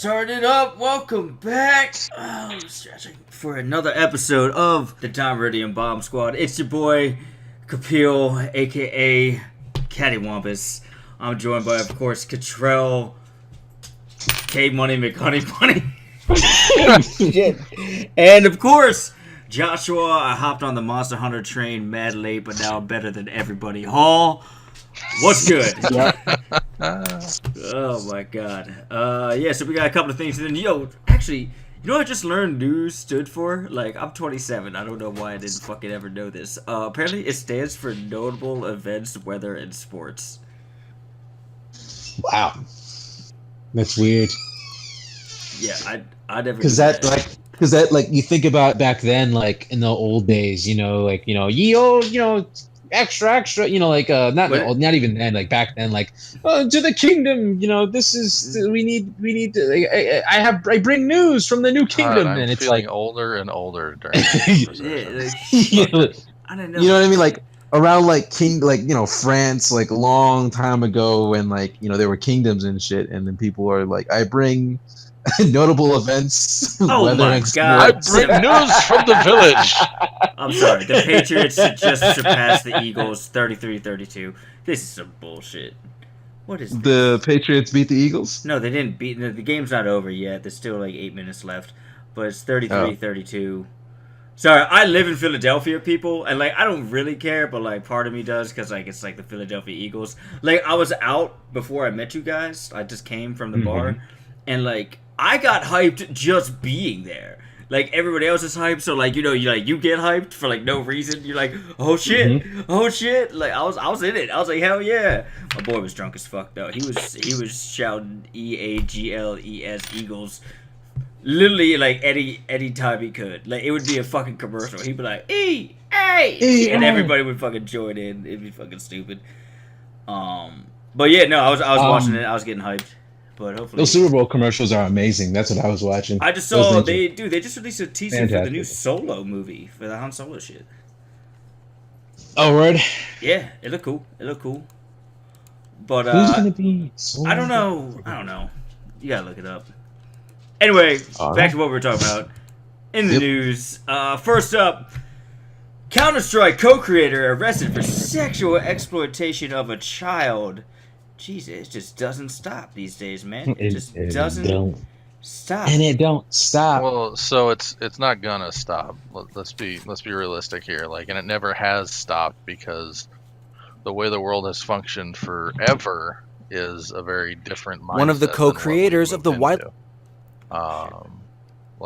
starting it up. Welcome back. Stretching for another episode of the Tom Meridian Bomb Squad. It's your boy, Kapil, aka Cattywampus. I'm joined by, of course, Cottrell, K Money McHoney Shit. and of course, Joshua. I hopped on the Monster Hunter train mad late, but now I'm better than everybody. Hall, what's good? Oh my god. Yeah, so we got a couple of things. And then, actually, you know what I just learned news stood for? Like, I'm 27. I don't know why I didn't fucking ever know this. Apparently it stands for Notable Events, Weather, and Sports. Wow. That's weird. Yeah, I never Because that you think about back then, like in the old days, ye old, extra, not even then, like back then, like, oh, to the kingdom, this is we need to. I bring news from the new kingdom, I'm and it's feeling like older and older during this Yeah, I don't know. You know what I mean? Like around France, like a long time ago, when there were kingdoms and shit, and then people are like, I bring notable events. Oh weather my and god. I bring news from the village. I'm sorry, the Patriots just surpassed the Eagles 33-32. This is some bullshit. What is this? The Patriots beat the Eagles? No, they didn't beat. The game's not over yet. There's still like 8 minutes left, but it's 33-32. Sorry, I live in Philadelphia, people, and like I don't really care, but like part of me does because like it's like the Philadelphia Eagles. Like I was out before I met you guys. I just came from the bar, and like I got hyped just being there. Like everybody else is hyped, so like you get hyped for like no reason. You're like, oh shit, oh shit. Like I was in it. I was like, hell yeah. My boy was drunk as fuck though. He was shouting EAGLES Eagles, literally like any time he could. Like it would be a fucking commercial. He'd be like and everybody would fucking join in. It'd be fucking stupid. But yeah, no, I was watching it. I was getting hyped. But hopefully, those Super Bowl commercials are amazing. That's what I was watching. I just saw they just released a teaser for the new Solo movie for the Han Solo shit. Oh, word? Yeah, it looked cool. But who's gonna be? Solo? I don't know. You gotta look it up. Anyway, back to what we were talking about in the news. First up, Counter-Strike co-creator arrested for sexual exploitation of a child. Jesus, it just doesn't stop these days, man. It just doesn't stop. And it don't stop. Well, so it's not gonna stop. Let's be realistic here. Like, and it never has stopped because the way the world has functioned forever is a very different mindset. One of the co-creators of the White.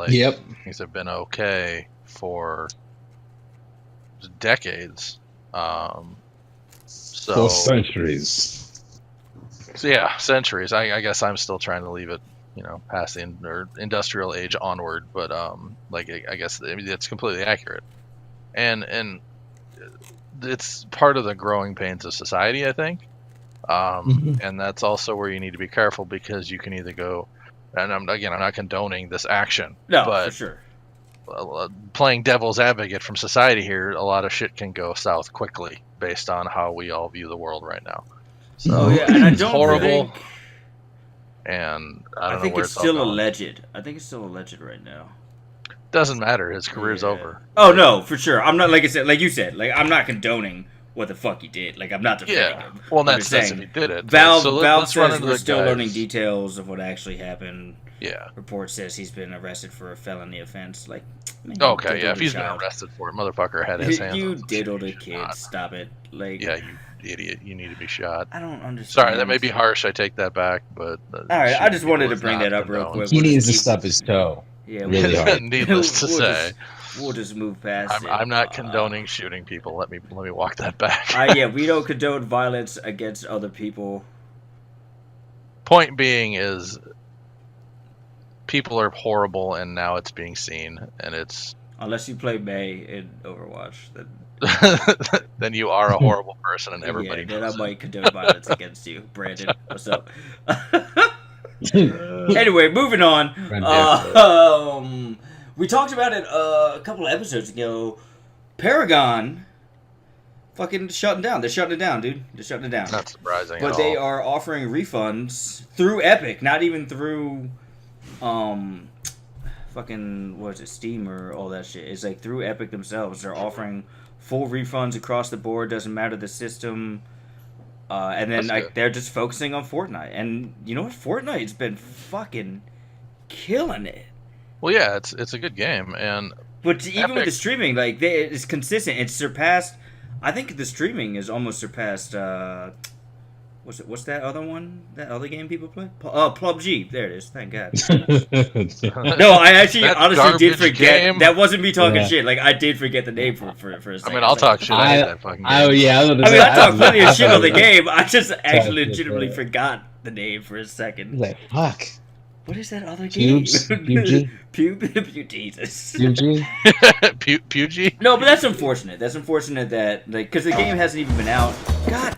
Things have been okay for decades. For centuries. So yeah, centuries. I guess I'm still trying to leave it, past the industrial age onward. But I guess it's completely accurate, and it's part of the growing pains of society, I think. And that's also where you need to be careful because you can either go, and I'm not condoning this action. No, but for sure. Playing devil's advocate from society here, a lot of shit can go south quickly based on how we all view the world right now. So and I don't horrible. think. And I think it's still alleged. I think it's still alleged right now. Doesn't matter. His career's over. Oh no, for sure. I'm not like you said. Like I'm not condoning what the fuck he did. Like I'm not defending him. Well, that's if he did it. Valve Let's says we're still learning details of what actually happened. Yeah. Report says he's been arrested for a felony offense. Like. Man, okay, yeah. If he's been arrested for it, motherfucker had his hands. You on diddled a kid. Stop it. Like. Yeah, you idiot. You need to be shot. I don't understand. Sorry, that may be harsh. I take that back. But all right, I just wanted to bring that up real quick. He needs to stub his toe. Yeah, really hard. Needless to say. We'll just move past it. I'm not condoning shooting people. Let me walk that back. Yeah, we don't condone violence against other people. Point being is, people are horrible, and now it's being seen, and it's. Unless you play May in Overwatch, then. Then you are a horrible person, and everybody. Then I might condone violence against you, Brandon. What's up? Anyway, moving on. We talked about it a couple of episodes ago. Paragon fucking shutting down. They're shutting it down, dude. They're shutting it down. Not surprising. But they are offering refunds through Epic, not even through fucking what is it, Steam or all that shit. It's like through Epic themselves. They're offering full refunds across the board. Doesn't matter the system. And then like they're just focusing on Fortnite. And you know what? Fortnite's been fucking killing it. Well, yeah, it's a good game, but even with the streaming, like it's consistent. It's surpassed. I think the streaming has almost surpassed. What's that other one? That other game people play? PUBG. There it is. Thank God. No, I actually honestly did forget. Game. That wasn't me talking shit. Like I did forget the name for a second. I mean, I'll talk shit. I hate that fucking game. I talk plenty of shit on the game. I just actually legitimately forgot the name for a second. Like fuck. What is that other game? PUBG? Jesus. PUBG? No, but that's unfortunate. That's unfortunate that, like, because the game hasn't even been out. God,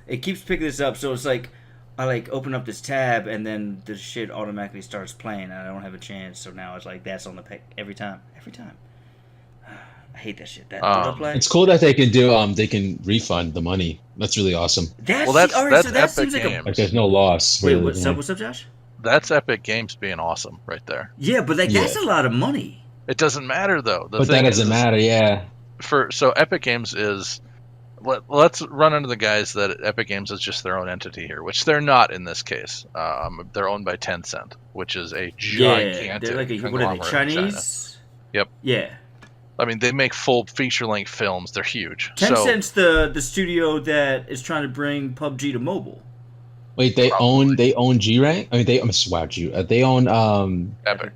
it keeps picking this up, so it's like, I, like, open up this tab, and then the shit automatically starts playing, and I don't have a chance, so now it's like, that's on the pick every time. I hate that shit. That autoplay. It's cool that they can refund the money. That's really awesome. That's so that Epic seems Games. Like there's no loss. Wait, what's up, Josh? That's Epic Games being awesome right there. Yeah, but like that's a lot of money. It doesn't matter though. But that doesn't matter, yeah. So Epic Games is. Let's run into the guys that Epic Games is just their own entity here, which they're not in this case. They're owned by Tencent, which is a gigantic. They're like what are they, Chinese? Yep. Yeah. I mean, they make full feature-length films. They're huge. Tencent's the studio that is trying to bring PUBG to mobile. Wait, they own G-Rank? I mean, they own Epic.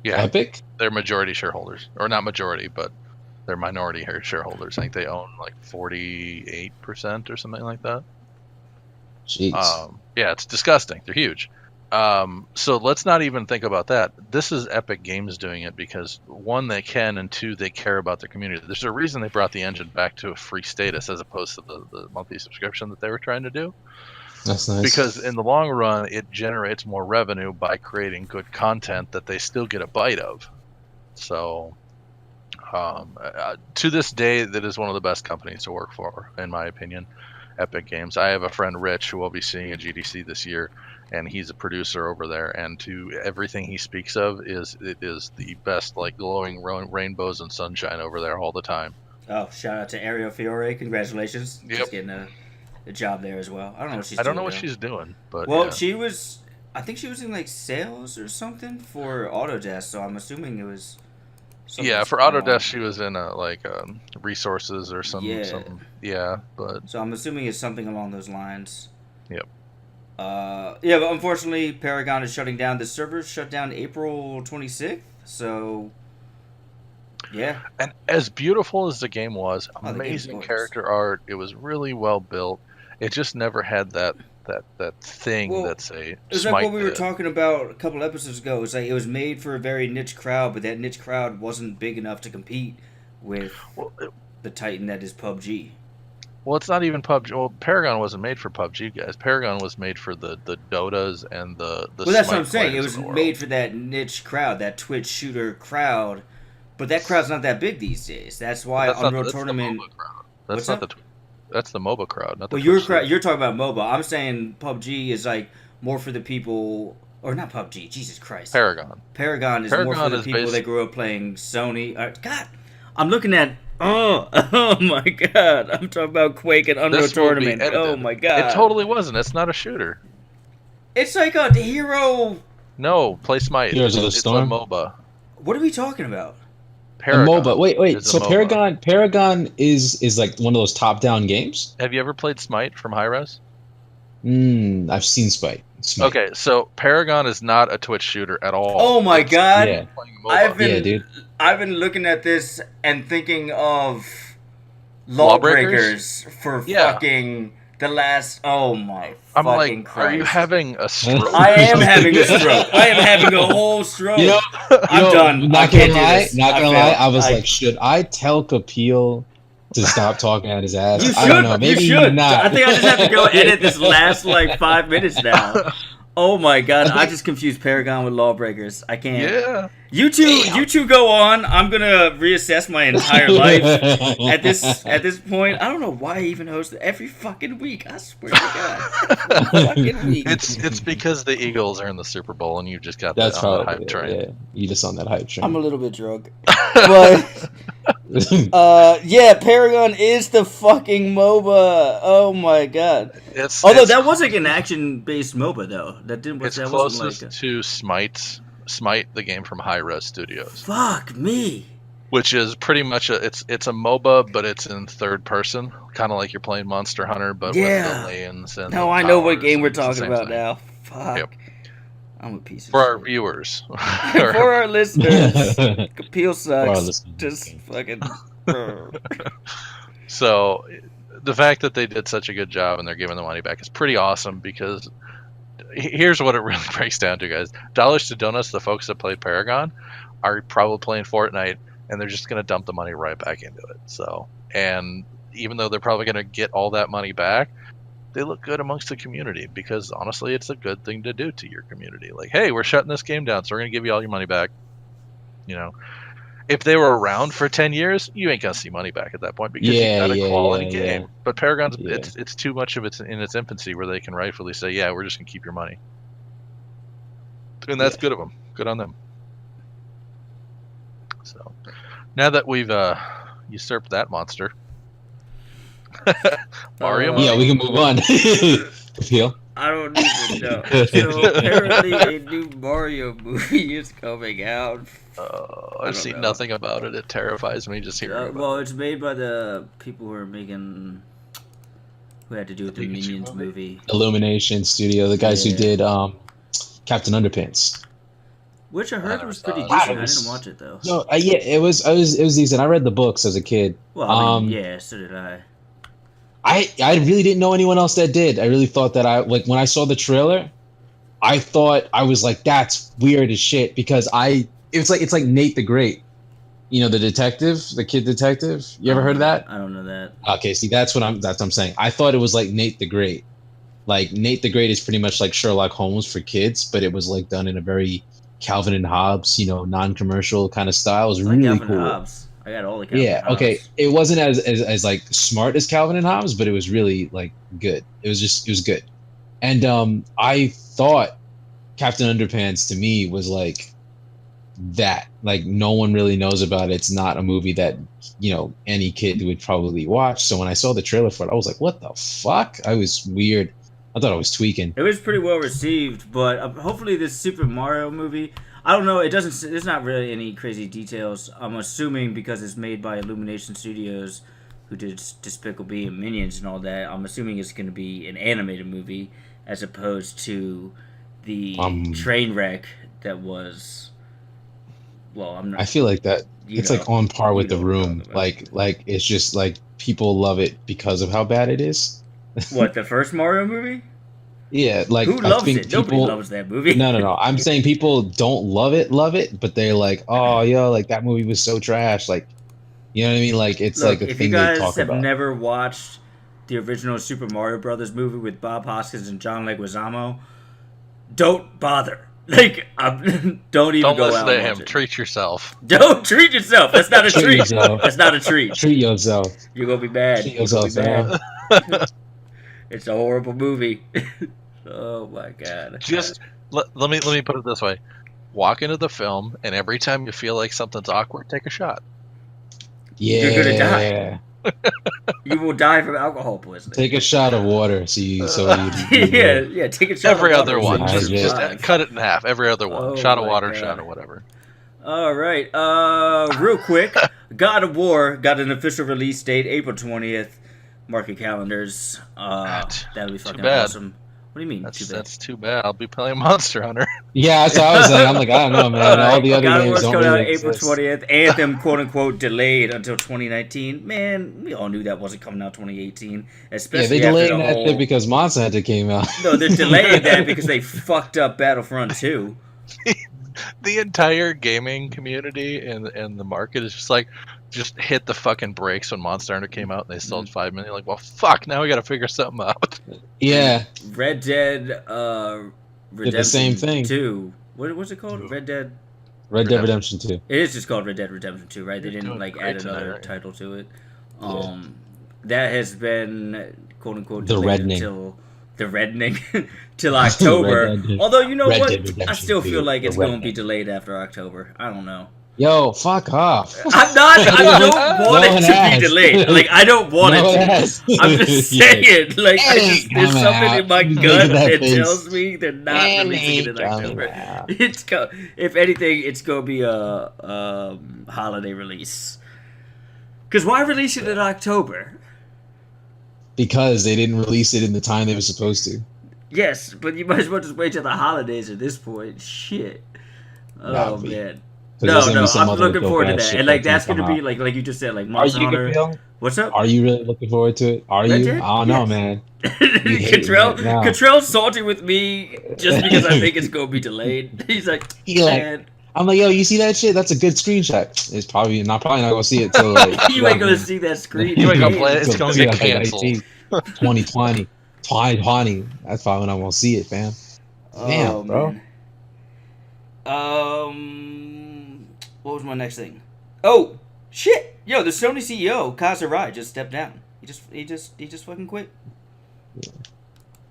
Yeah. Epic? They're majority shareholders, or not majority, but they're minority shareholders. I think they own like 48% or something like that. Jeez. Yeah, it's disgusting. They're huge. So let's not even think about that. This is Epic Games doing it because one, they can, and two, they care about their community. There's a reason they brought the engine back to a free status as opposed to the monthly subscription that they were trying to do. That's nice. Because in the long run, it generates more revenue by creating good content that they still get a bite of. So, to this day, that is one of the best companies to work for, in my opinion, Epic Games. I have a friend, Rich, who will be seeing at GDC this year, and he's a producer over there. And to everything he speaks of, it is the best, like glowing rainbows and sunshine over there all the time. Oh, shout out to Ariel Fiore! Congratulations, just getting a job there as well. I don't know what she's doing. I don't know what she's doing, but she was. I think she was in like sales or something for Autodesk. So I'm assuming it was. Yeah, for Autodesk, she was in resources or something. But so I'm assuming it's something along those lines. Yep. But unfortunately, Paragon is shutting down. The servers shut down April 26th. So. Yeah. And as beautiful as the game was, amazing character art. It was really well built. It just never had that thing that's a. It's like what we were talking about a couple episodes ago. It's like it was made for a very niche crowd, but that niche crowd wasn't big enough to compete with the titan that is PUBG. Well, it's not even PUBG. Well, Paragon wasn't made for PUBG, guys. Paragon was made for the Dotas and the. Well, that's what I'm saying. It was made for that niche crowd, that Twitch shooter crowd. But that crowd's not that big these days. That's why Unreal Tournament. That's not the That's the MOBA crowd, not the. Well, you're talking about MOBA. I'm saying PUBG is like more for the people, or not PUBG. Jesus Christ. Paragon is more for the people that grew up playing Sony. God, I'm looking at. Oh my God! I'm talking about Quake and Unreal Tournament. Oh my God! It totally wasn't. It's not a shooter. It's like a hero. No, play Smite. Heroes of the Storm. It's a MOBA. What are we talking about? Paragon. MOBA. Wait. So Paragon is like one of those top-down games? Have you ever played Smite from Hi-Res? I've seen Smite. Okay, so Paragon is not a Twitch shooter at all. Oh my God! Yeah. I've been looking at this and thinking of Lawbreakers for fucking the last. Oh my! I'm fucking like, Christ. Are you having a stroke? I am having a stroke. I am having a whole stroke. I'm done. Not gonna lie. I was like, should I tell Kapil to stop talking at his ass? You should. I don't know. Maybe you should. not. I think I just have to go edit this last like 5 minutes now. Oh my god, I just confused Paragon with Lawbreakers. I can't. Yeah. You two go on. I'm gonna reassess my entire life at this point. I don't know why I even host it every fucking week. I swear to God, every fucking week. It's because the Eagles are in the Super Bowl and you just got That's on that probably hype train. Yeah, you just on that hype train. I'm a little bit drunk, but yeah, Paragon is the fucking MOBA. Oh my god. Although that was like an action-based MOBA though. That didn't. It's that closest wasn't like to Smite, the game from High Res Studios. Fuck me. Which is pretty much it's a MOBA, but it's in third person, kind of like you're playing Monster Hunter, but with the lanes and. No, I know what game we're talking about now. Fuck. Yep. I'm a piece of For shit. our viewers. For our listeners. Peel sucks. Just fucking. So, the fact that they did such a good job and they're giving the money back is pretty awesome because here's what it really breaks down to, guys. Dollars to Donuts, the folks that played Paragon, are probably playing Fortnite and they're just going to dump the money right back into it. So, and even though they're probably going to get all that money back, they look good amongst the community because honestly, it's a good thing to do to your community. Like, hey, we're shutting this game down, so we're going to give you all your money back. You know, if they were around for 10 years, you ain't going to see money back at that point because you got a quality game. But Paragon's, it's too much of it in its infancy where they can rightfully say, yeah, we're just going to keep your money. And that's good of them. Good on them. So, now that we've usurped that monster, Mario. Yeah, we can move on. Peel. I don't even know. So apparently a new Mario movie is coming out. I've seen nothing about it. It terrifies me just hearing about well, it's made by the people who are making... Who had to do with the Minions movie. Illumination Studio, the guys who did Captain Underpants. Which I heard was pretty decent. I didn't watch it though. No, yeah, it was decent. I read the books as a kid. Well, I mean, yeah, so did I. I really didn't know anyone else that did. I really thought that when I saw the trailer, I was like, that's weird as shit because it's like Nate the Great. You know, the detective, the kid detective. You ever heard of that? I don't know that. Okay, see, that's what I'm saying. I thought it was like Nate the Great. Like Nate the Great is pretty much like Sherlock Holmes for kids, but it was like done in a very Calvin and Hobbes, non-commercial kind of style. It was really Calvin cool. And Hobbes. I got all the Calvin and Hobbes. Okay. It wasn't as like smart as Calvin and Hobbes, but it was really like good. It was good. And I thought Captain Underpants to me was like that. Like no one really knows about it. It's not a movie that, any kid would probably watch. So when I saw the trailer for it, I was like, what the fuck? I was weird. I thought I was tweaking. It was pretty well received, but hopefully this Super Mario movie, I don't know, there's not really any crazy details. I'm assuming because it's made by Illumination Studios, who did Despicable Me and Minions and all that, I'm assuming it's going to be an animated movie as opposed to the train wreck that was, well, I'm not... I feel like that, it's like on par with The Room. Like it's just like people love it because of how bad it is. What, the first Mario movie? Yeah, like who loves it? Nobody loves that movie. No. I'm saying people don't love it, but they're like, oh, yo, like that movie was so trash. Like, you know what I mean? Like it's like a thing they talk about. If you guys have never watched the original Super Mario Brothers movie with Bob Hoskins and John Leguizamo, don't bother. Like, don't even go out. Don't listen to him. Treat yourself. Don't treat yourself. That's not a treat. That's not a treat. Treat yourself. You're gonna be bad. Treat yourself, man. It's a horrible movie. Oh my god. Just let me put it this way: walk into the film, and every time you feel like something's awkward, take a shot. Yeah, you're gonna die. You will die from alcohol poisoning. Take a shot of water, yeah. Take a shot. Every of other water. one, just cut it in half. Every other one, shot of water, shot of whatever. All right. Real quick, God of War got an official release date, April 20th. Mark your calendars. That'll be fucking awesome. What do you mean? That's too bad. I'll be playing Monster Hunter. Yeah, that's what I was like. I'm like, I don't know, man. All the other God games don't coming out really April 20th. Anthem, quote unquote, delayed until 2019. Man, we all knew that wasn't coming out 2018. Especially they delayed after that shit because Monster Hunter came out. No, they're delaying that because they fucked up Battlefront 2. The entire gaming community and the market is just hit the fucking brakes when Monster Hunter came out and they sold 5 million. Like, well, fuck, now we gotta figure something out. Yeah. Red Dead Redemption the same thing. 2. What's it called? Red Dead Redemption 2. It is just called Red Dead Redemption 2, right? They didn't like add another title to it. That has been quote unquote delayed until the reddening till October. Although you know what, I still feel like it's going to be delayed after October. I don't know. Yo, fuck off. I'm not. I don't want it to be delayed. Like I don't want it to. I'm just saying. Like there's something in my gut that tells me they're not releasing it in October. If anything, it's gonna be a holiday release. Because why release it in October? Because they didn't release it in the time they were supposed to. Yes, but you might as well just wait till the holidays at this point. Shit. Oh man. No, I'm looking forward to that. And like that's gonna be like you just said, like Monster Hunter. What's up? Are you really looking forward to it? Are you? I don't know, man. Control's salty with me just because I think it's gonna be delayed. He's like, man. I'm like, yo, you see that shit? That's a good screenshot. It's probably not gonna see it till like you ain't gonna see that screen. You ain't gonna play it. It's gonna get canceled. 2020. That's probably when I won't see it, fam. Damn, bro. What was my next thing? Oh shit! Yo, the Sony CEO Kaz Hirai just stepped down. He just fucking quit. Yeah.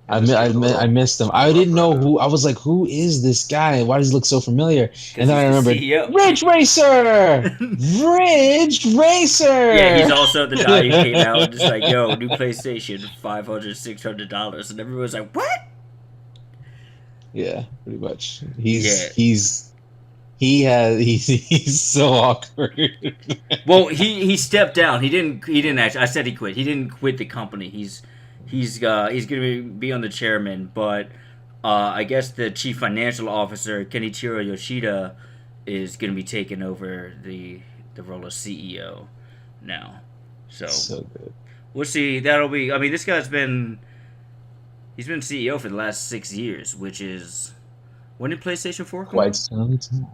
I missed him. I didn't know who. I was like, who is this guy? Why does he look so familiar? And then I remembered, Ridge Racer. Ridge Racer. Yeah, he's also the guy who came out and just like, yo, new PlayStation, $500, $600, and everyone's like, what? Yeah, pretty much. He's so awkward. Well, he stepped down. He didn't actually. I said he quit. He didn't quit the company. He's gonna be on the chairman, but I guess the chief financial officer Kenichiro Yoshida is gonna be taking over the role of CEO now. So good. We'll see. That'll be. I mean, this guy's been CEO for the last 6 years, which is when did PlayStation 4 come out? Quite some time.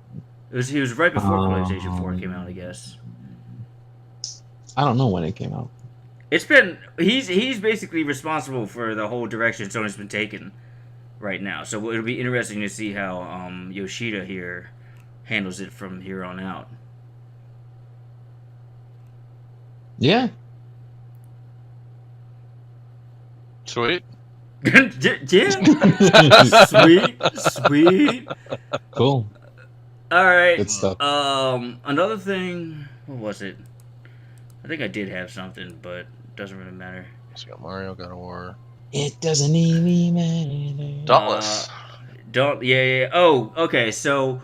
He was right before PlayStation 4 came out, I guess. I don't know when it came out. It's been he's basically responsible for the whole direction Sony's been taking right now. So it'll be interesting to see how Yoshida here handles it from here on out. Yeah. Sweet. Yeah. Sweet. Cool. All right. Good stuff. Another thing. What was it? I think I did have something, but it doesn't really matter. So got Mario, God of War. It doesn't even matter. Dauntless. Yeah. Oh, okay. So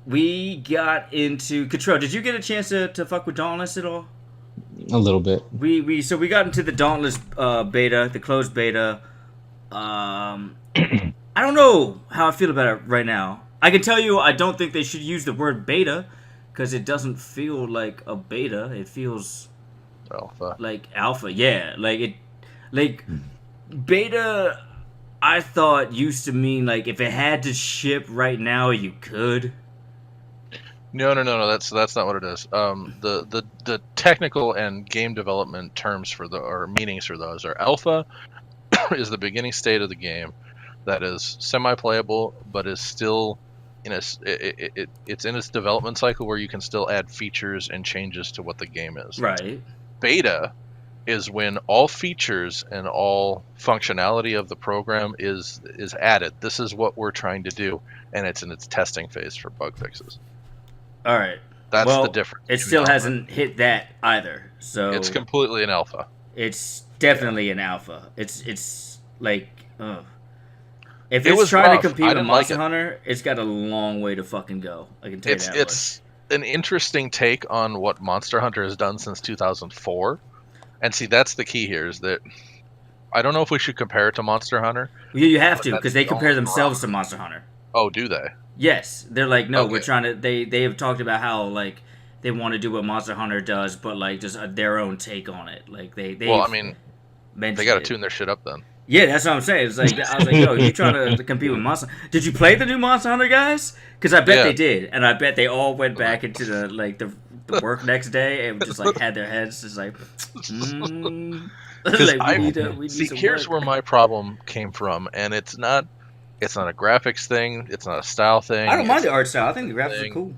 we got into Control. Did you get a chance to fuck with Dauntless at all? A little bit. We got into the Dauntless beta, the closed beta. I don't know how I feel about it right now. I can tell you I don't think they should use the word beta because it doesn't feel like a beta. It feels alpha. Like alpha, yeah. Beta I thought used to mean like if it had to ship right now you could. No. That's not what it is. The technical and game development terms or meanings for those are alpha is the beginning state of the game that is semi-playable, but is still it's in its development cycle where you can still add features and changes to what the game is. Right. Beta is when all features and all functionality of the program is added. This is what we're trying to do, and it's in its testing phase for bug fixes. All right. That's the difference. It still hasn't hit that either. So it's completely an alpha. It's definitely an alpha. It's like, if it's trying to compete with Monster Hunter, it's got a long way to fucking go. I can tell you that. It's an interesting take on what Monster Hunter has done since 2004. And see, that's the key here, is that I don't know if we should compare it to Monster Hunter. You have to, because they compare themselves to Monster Hunter. Oh, do they? Yes. They're like, no, we're trying to... They have talked about how, like, they want to do what Monster Hunter does, but, like, just their own take on it. Like, they got to tune their shit up then. Yeah, that's what I'm saying. It's like, I was like, yo, you trying to compete with Monster... Did you play the new Monster Hunter, guys? Because I bet they did. And I bet they all went back into the work next day and just, like, had their heads just like... like, here's where my problem came from, and it's not It's not a graphics thing. It's not a style thing. I don't mind it's the art style. I think the graphics thing. are cool.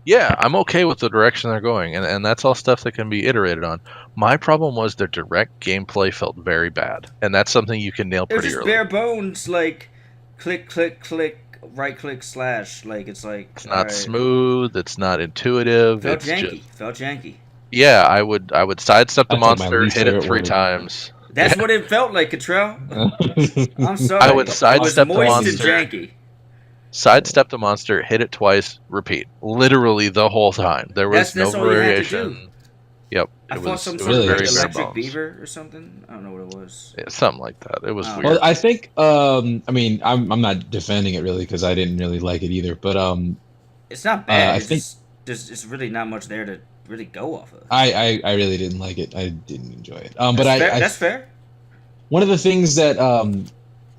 Yeah, I'm okay with the direction they're going, and that's all stuff that can be iterated on. My problem was their direct gameplay felt very bad, and that's something you can nail It was pretty just early. bare bones, like click, click, click, right click, slash. Like it's like It's not smooth. It's not intuitive. Felt it's janky. just Felt janky. yeah. I would sidestep the That's like my monster, least hit it favorite 3 word. times. That's what it felt like, Cottrell. I'm sorry. I would It was sidestep the moist and monster. janky. Sidestep the monster, hit it twice, repeat. Literally the whole time. There was That's no all you had to variation. do. Yep. I It fought was, some it sort was of very like bare electric bones. beaver or something. I don't know what it was. Yeah, something like that. It was Oh. weird. Well, I think I mean I'm not defending it really because I didn't really like it either, but It's not bad. I It's think- just it's really not much there to really go off of. I really didn't like it. I didn't enjoy it. But That's fair. I That's fair. one of the things that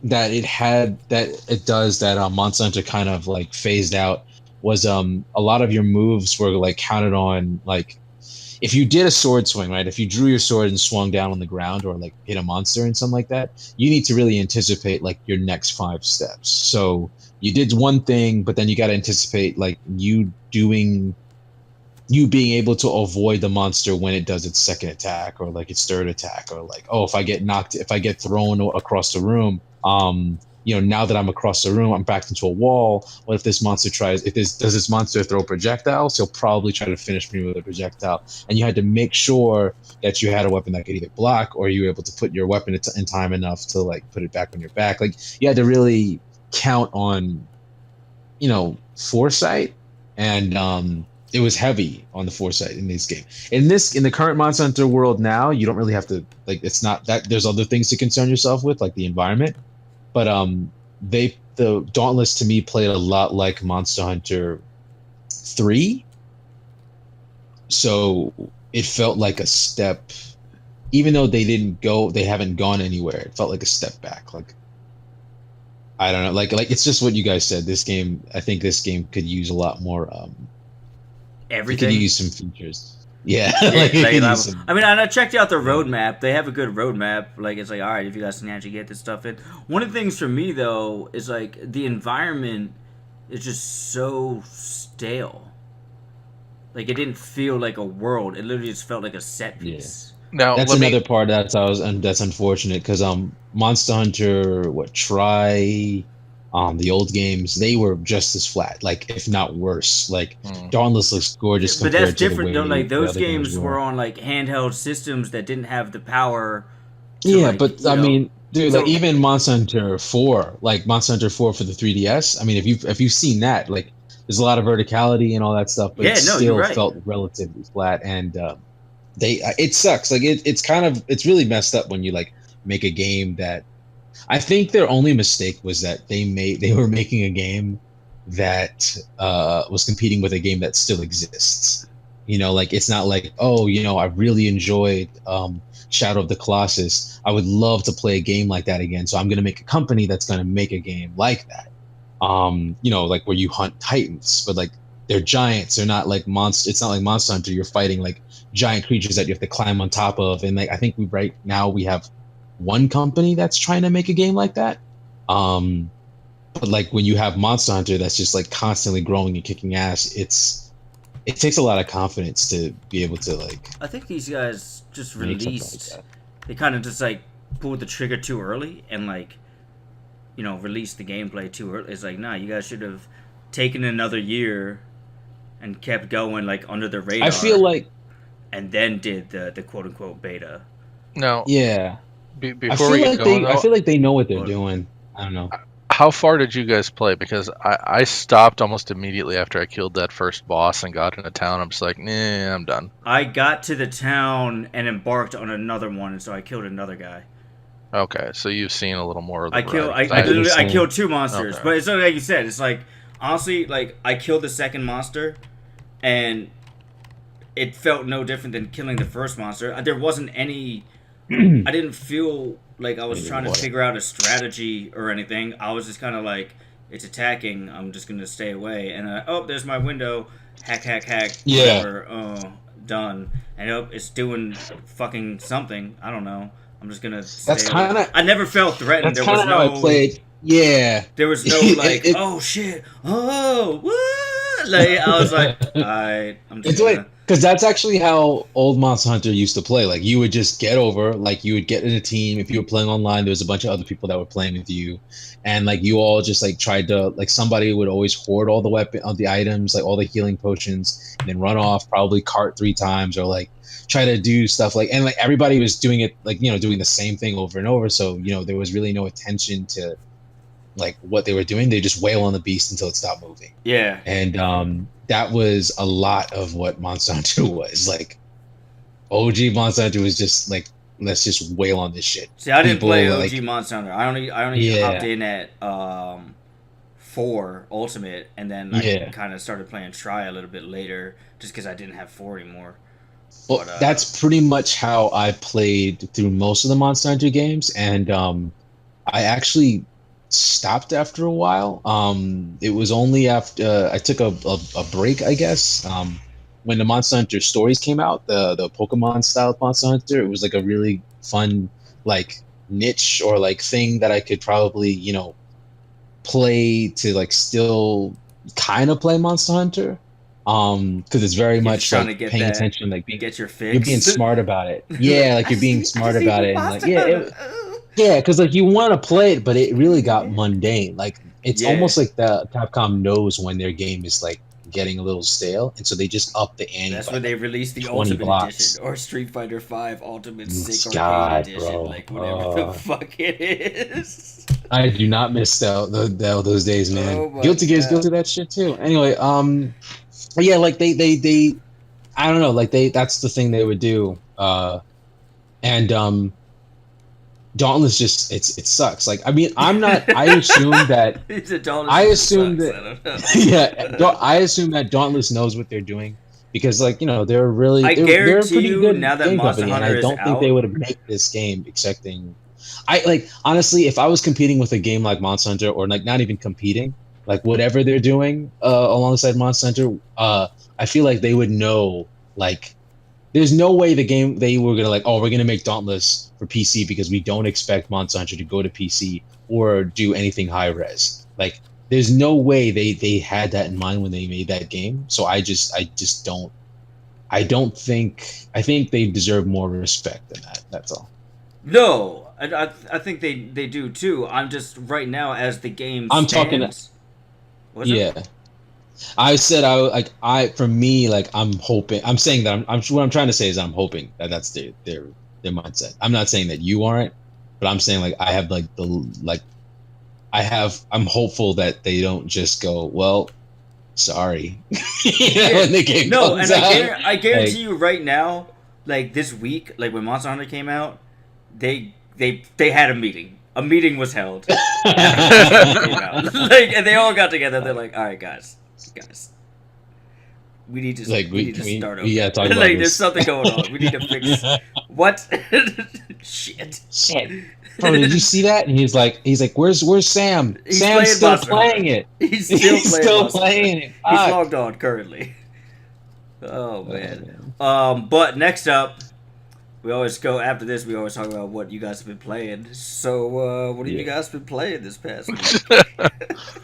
that it does that Monster Hunter kind of like phased out was a lot of your moves were like counted on, like if you did a sword swing, right? If you drew your sword and swung down on the ground or like hit a monster and something like that, you need to really anticipate like your next 5 steps. So you did one thing, but then you got to anticipate like you being able to avoid the monster when it does its second attack or like its third attack, or like, oh, if I get thrown across the room, now that I'm across the room, I'm backed into a wall. What if this monster does this monster throw projectiles? He'll probably try to finish me with a projectile. And you had to make sure that you had a weapon that could either block or you were able to put your weapon in time enough to like put it back on your back. Like you had to really count on, foresight, and it was heavy on the foresight in this game. In the current Monster Hunter world now, you don't really have to like. It's not that there's other things to concern yourself with, like the environment. But the Dauntless to me played a lot like Monster Hunter 3. So it felt like a step, even though they haven't gone anywhere. It felt like a step back. Like I don't know, like it's just what you guys said. I think this game could use a lot more. Everything. It could use some features. Yeah. I mean, I checked out the roadmap. They have a good roadmap. Like, it's like, all right, if you guys can actually get this stuff in. One of the things for me, though, is like the environment is just so stale. Like, it didn't feel like a world. It literally just felt like a set piece. Now, that's another part that's unfortunate because Monster Hunter, the old games, they were just as flat, like if not worse. Like Dauntless looks gorgeous, but that's compared to different the way though. Like those the other games were on like handheld systems that didn't have the power. Yeah, but I mean, dude, like even Monster Hunter 4, like Monster Hunter 4 for the 3DS. I mean, if you've seen that, like there's a lot of verticality and all that stuff, but it still felt relatively flat. And it sucks. Like it's really messed up when you like make a game that. I think their only mistake was that they were making a game that was competing with a game that still exists. Like it's not like, I really enjoyed Shadow of the Colossus. I would love to play a game like that again. So I'm going to make a company that's going to make a game like that. Like where you hunt titans, but like they're giants. They're not like monster. It's not like Monster Hunter. You're fighting like giant creatures that you have to climb on top of. And like I think right now we have one company that's trying to make a game like that. But like when you have Monster Hunter that's just like constantly growing and kicking ass, it takes a lot of confidence to be able to like. I think these guys just released. They kind of just like pulled the trigger too early and like, released the gameplay too early. It's like, nah, you guys should have taken another year and kept going like under the radar. I feel like, and then did the quote unquote beta. No. Yeah. I feel like they know what they're doing. I don't know. How far did you guys play? Because I stopped almost immediately after I killed that first boss and got into town. I'm just like, nah, I'm done. I got to the town and embarked on another one, and so I killed another guy. Okay, so you've seen a little more of the I killed 2 monsters, but it's like you said. It's like honestly, like I killed the second monster, and it felt no different than killing the first monster. There wasn't any. I didn't feel like I was trying to figure out a strategy or anything. I was just kind of like, it's attacking. I'm just gonna stay away. And there's my window. Hack. Yeah. Whatever. Done. And it's doing fucking something. I don't know. I'm just gonna. That's kind of. I never felt threatened. That's kind of how I played. Yeah. There was no like, oh shit, oh what? Like I was like, alright, I'm just gonna. Because that's actually how old Monster Hunter used to play. Like you would just get over, like you would get in a team. If you were playing online, there was a bunch of other people that were playing with you, and like you all just like tried to like somebody would always hoard all the items, like all the healing potions, and then run off, probably cart 3 times or like try to do stuff like, and like everybody was doing it like doing the same thing over and over. So there was really no attention to like what they were doing. They just wail on the beast until it stopped moving. Yeah. And that was a lot of what Monster Hunter was. Like OG Monster Hunter was just like, let's just wail on this shit. See, I didn't play OG Monster Hunter. I only hopped in at 4 Ultimate, and then I kind of started playing Try a little bit later, just because I didn't have 4 anymore. Well, that's pretty much how I played through most of the Monster Hunter games, and I actually stopped after a while. It was only after I took a break, I guess. When the Monster Hunter stories came out, the Pokemon style Monster Hunter, it was like a really fun like niche or like thing that I could probably play to like still kind of play Monster Hunter. Because it's very much like paying attention, like get your fix. You're being smart about it. Yeah, like you're being smart about it. And like yeah, because like you want to play it, but it really got mundane. Like it's almost like the Capcom knows when their game is like getting a little stale, and so they just up the ante. That's when they release the Ultimate Edition or Street Fighter V Ultimate Sick Arcade Edition, like whatever the fuck it is. I do not miss those days, man. Guilty Gear's guilty of that shit too. Anyway, yeah, like they I don't know, like that's the thing they would do, and Dauntless just it sucks. Like I mean, I'm not. I assume that. I assume that Dauntless knows what they're doing because, like they're really. They're a pretty good now that game Monster company, Hunter and I don't think they would have made this game expecting. Honestly, if I was competing with a game like Monster Hunter, or like not even competing, like whatever they're doing alongside Monster Hunter, I feel like they would know like. There's no way they were gonna like, oh, we're gonna make Dauntless for PC because we don't expect Monster Hunter to go to PC or do anything high res. Like, there's no way they had that in mind when they made that game. So I just don't. I think they deserve more respect than that. That's all. No, I think they do too. I'm just right now as the game. I'm talking. Yeah. I said for me, like I'm hoping. I'm saying that what I'm trying to say is I'm hoping that that's their mindset. I'm not saying that you aren't, but I'm saying like I have like I'm hopeful that they don't just go, well, sorry. When the game comes out. I guarantee you right now, like this week, like when Monster Hunter came out, they had a meeting. A meeting was held. Like, and they all got together. They're like, all right, guys, we need to start over. We gotta talk about like, this. There's something going on. We need to fix what? Shit. Bro, did you see that? And he's like, where's Sam? Sam's still playing it. He's still playing it. He's logged on currently. Oh man. But next up, we always go after this. We always talk about what you guys have been playing. So, what have you guys been playing this past week?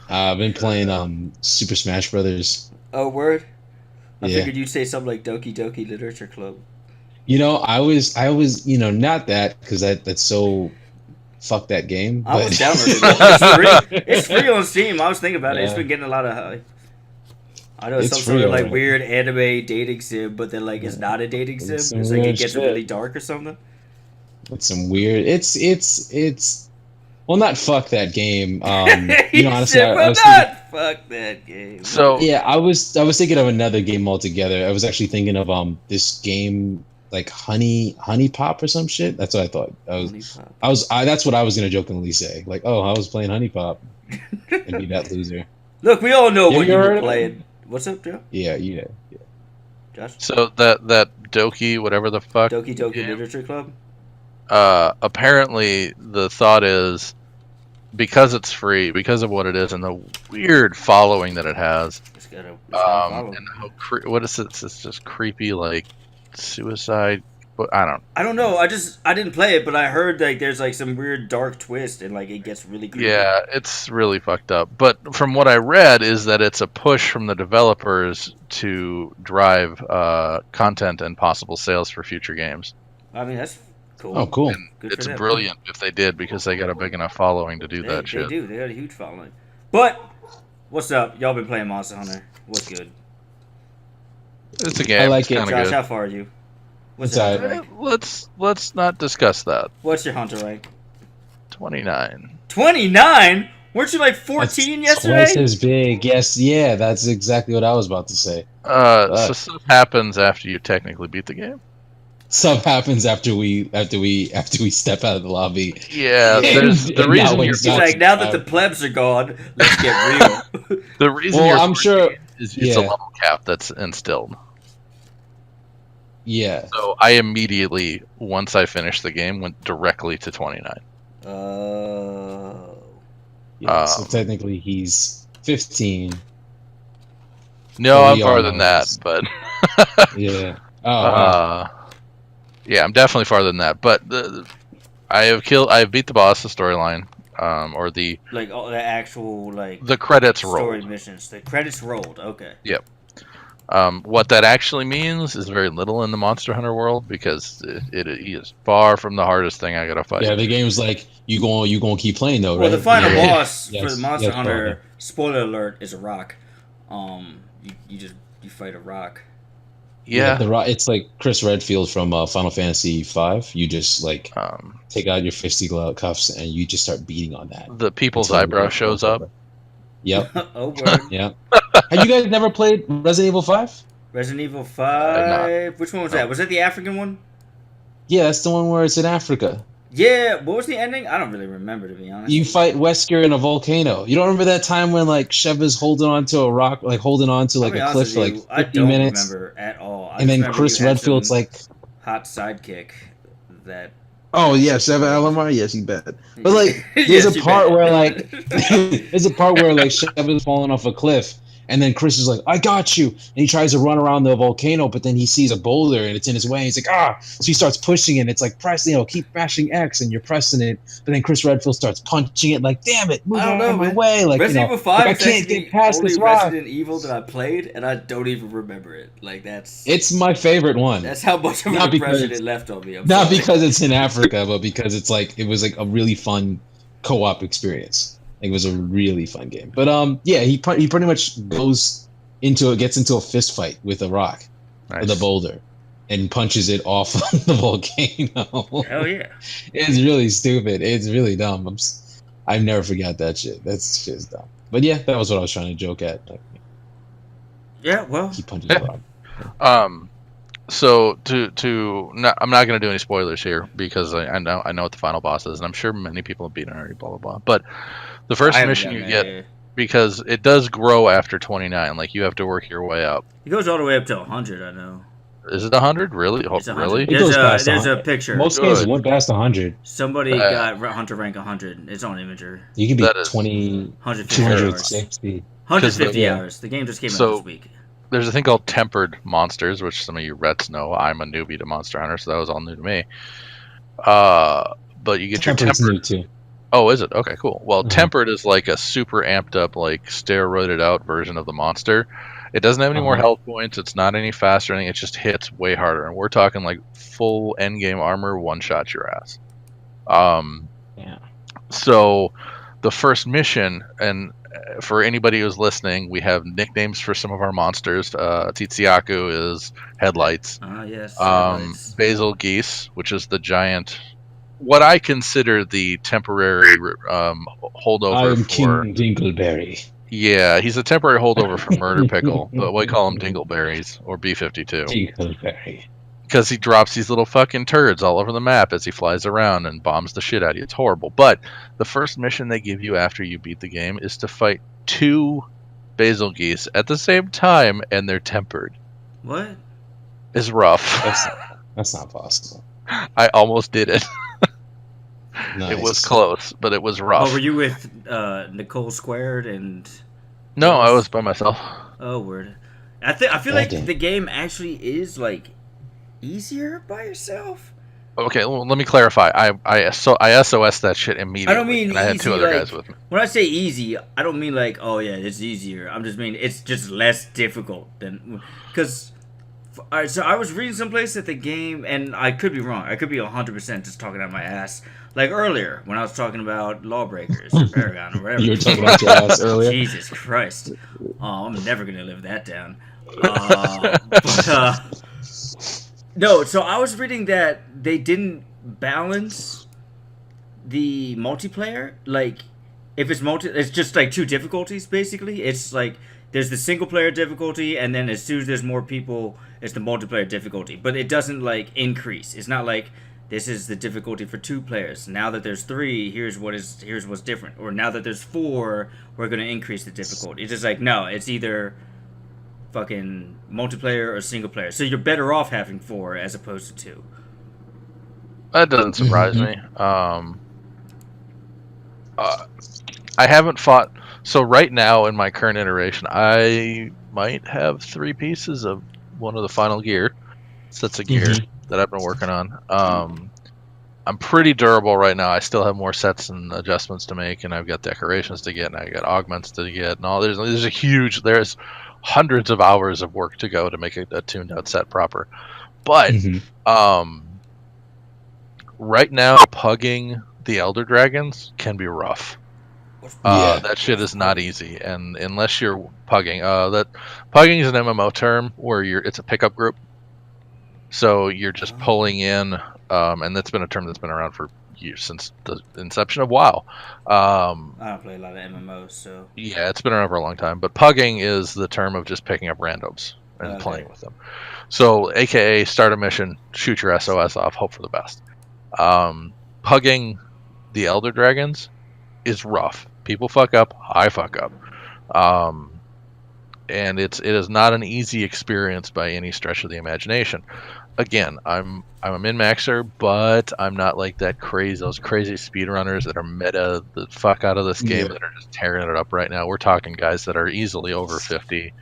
I've been playing Super Smash Brothers. Oh, word! I figured you'd say something like Doki Doki Literature Club. I was not that because that's so fuck that game. I was downloading it. It's free on Steam. I was thinking about it. It's been getting a lot of. I know it's some sort of like weird anime dating sim, but then like it's not a dating sim. It's like it gets really dark or something. It's some weird. It's. Well, not fuck that game. Honestly, I was thinking, fuck that game. So yeah, I was thinking of another game altogether. I was actually thinking of this game like Honey Pop or some shit. That's what I thought. That's what I was gonna jokingly say. Like, oh, I was playing Honey Pop and be that loser. Look, we all know what you were playing. What's up, Joe? Yeah. Josh? So that Doki, whatever the fuck. Doki Doki Literature Club? Apparently the thought is because it's free, because of what it is and the weird following that it has. And what is it? It's just creepy like suicide I don't know. I didn't play it, but I heard like there's like some weird dark twist and like it gets really creepy. Yeah, it's really fucked up. But from what I read is that it's a push from the developers to drive content and possible sales for future games. I mean, that's cool. Oh, cool. And it's brilliant if they did because they got a big enough following to do that shit. They do. They got a huge following. But what's up? Y'all been playing Monster Hunter? What's good? It's a game. I like it. Josh, good. how far are you? What's It's your all hunter right. rank? Let's not discuss that. What's your hunter rank? 29. 29? Weren't you like 14 yesterday? Twice as big. Yes, yeah, that's exactly what I was about to say. So stuff happens after you technically beat the game. Stuff happens after we step out of the lobby. Yeah, there's the And reason now you're it's He's like, now that the plebs are gone, let's get real. the reason Well, you're I'm sure. is it's a level cap that's instilled. Yeah. So I immediately, once I finished the game, went directly to 29. Yeah, so technically he's 15. No, Well, I'm we farther all than know that, this. but Yeah. Oh. Wow. yeah, I'm definitely farther than that. But I have beat the boss, the storyline, or the like all the actual like the credits story rolled. missions. The credits rolled. Okay. Yep. What that actually means is very little in the Monster Hunter world because it is far from the hardest thing I gotta fight. Yeah, the game's like you gonna keep playing though, right? Well, the final Yeah. boss for Yes, the Monster yes, Hunter, probably. spoiler alert, is a rock. You fight a rock. Yeah. The rock. It's like Chris Redfield from Final Fantasy V. You just like take out your fisticuffs and you just start beating on that. The people's Until eyebrow it shows goes up. over. Yep. Oh, word. Yeah. Have you guys never played Resident Evil 5? Resident Evil not. 5. Which one was that? Was that the African one? Yeah, that's the one where it's in Africa. Yeah. What was the ending? I don't really remember, to be honest. You fight Wesker in a volcano. You don't remember that time when like Sheva's holding on to a rock, like holding on to like I'll be a honest cliff with for like you, 50 I don't minutes. remember at all. I And just then remember Chris you had Redfield's some like, hot sidekick that. Oh yeah, Sheva Alomar. Yes, he bad. But like, there's Yes, a you part bet. where like there's a part where like Sheva's falling off a cliff, and then Chris is like, "I got you," and he tries to run around the volcano, but then he sees a boulder and it's in his way. And he's like, "Ah!" So he starts pushing it. It's like press, keep mashing X, and you're pressing it. But then Chris Redfield starts punching it, like, "Damn it, move I don't out know, of my man. way!" Like, Resident Evil 5 like, I is can't actually get past only this rock. Resident Evil that I played, and I don't even remember it. Like that's It's my favorite one. that's how much of an Not impression because- it left on me. I'm Not sorry. because it's in Africa, but because it was like a really fun co-op experience. Like, it was a really fun game. But yeah, he pretty much gets into a fist fight with a rock, Nice. with a boulder, and punches it off the volcano. Hell yeah. It's really stupid. It's really dumb. I never forgot that shit. That's just dumb. But yeah, that was what I was trying to joke at. Like, Yeah. Well. he punches the rock. So I'm not going to do any spoilers here because I know what the final boss is, and I'm sure many people have beaten it already. Blah blah blah. But the first I haven't mission done you that get, yet. because it does grow after 29. Like you have to work your way up. It goes all the way up to 100. I know. Is it 100? Really? It's 100. Really? It goes past There's a 100. picture. Most Good. games went past 100. Somebody got Hunter rank 100. It's on Imager. You can be That is- 20, 150 hours. 260. 150 Yeah. hours. The game just came out So- this week. There's a thing called tempered monsters, which some of you Rets know. I'm a newbie to Monster Hunter, so that was all new to me. But you get your Tempered's tempered. new too. Oh, is it? Okay, cool. Well, Mhm. tempered is like a super amped up, like steroided out version of the monster. It doesn't have any more Uh-huh. health points. It's not any faster or anything. It just hits way harder. And we're talking like full end game armor, one shot your ass. Yeah. So the first mission, and for anybody who's listening, we have nicknames for some of our monsters. Titsiaku is headlights. Ah, yes. Basil Geese, which is the giant, what I consider the temporary holdover I'm for. King Dingleberry. Yeah, he's a temporary holdover for Murder Pickle, but we call him Dingleberries or B-52 Dingleberry. because he drops these little fucking turds all over the map as he flies around and bombs the shit out of you. It's horrible. But the first mission they give you after you beat the game is to fight 2 Basil Geese at the same time, and they're tempered. What? It's rough. That's not possible. I almost did it. Nice. It was close, but it was rough. Oh, were you with Nicole Squared and? No, I was by myself. Oh, word. I feel like Goddamn. the game actually is like easier by yourself. Okay, well, let me clarify. I SOS that shit immediately. I don't mean and I had easy, 2 other like, guys with me. when I say easy, I don't mean like, oh yeah, it's easier. I'm just mean it's just less difficult than, because. Alright, so I was reading someplace that the game, and I could be wrong. I could be 100% just talking out my ass. Like earlier, when I was talking about Lawbreakers or Paragon or whatever. You were talking about your ass earlier. Jesus Christ. Oh, I'm never going to live that down. But no, so I was reading that they didn't balance the multiplayer. Like, if it's just like 2 difficulties, basically. It's like, there's the single player difficulty, and then as soon as there's more people, it's the multiplayer difficulty. But it doesn't like increase. It's not like this is the difficulty for 2 players. Now that there's 3, here's what's different. Or now that there's 4, we're gonna increase the difficulty. It's just like, no, it's either fucking multiplayer or single player. So you're better off having 4 as opposed to 2. That doesn't surprise me. I haven't fought. So right now in my current iteration, I might have 3 pieces of one of the final gear sets of gear that I've been working on. I'm pretty durable right now. I still have more sets and adjustments to make, and I've got decorations to get, and I got augments to get, and all. There's hundreds of hours of work to go to make a tuned out set proper. But right now, pugging the Elder Dragons can be rough. That shit is not easy, and unless you're pugging, pugging is an MMO term where it's a pickup group. So you're just pulling in, and that's been a term that's been around for years, since the inception of WoW. I don't play a lot of MMOs, so yeah, it's been around for a long time. But pugging is the term of just picking up randoms and playing with them. So, AKA start a mission, shoot your SOS off, hope for the best. Pugging the Elder Dragons is rough. People fuck up. I fuck up. And it is not an easy experience by any stretch of the imagination. Again, I'm a min-maxer, but I'm not like those crazy speedrunners that are meta the fuck out of this game that are just tearing it up right now. We're talking guys that are easily over 50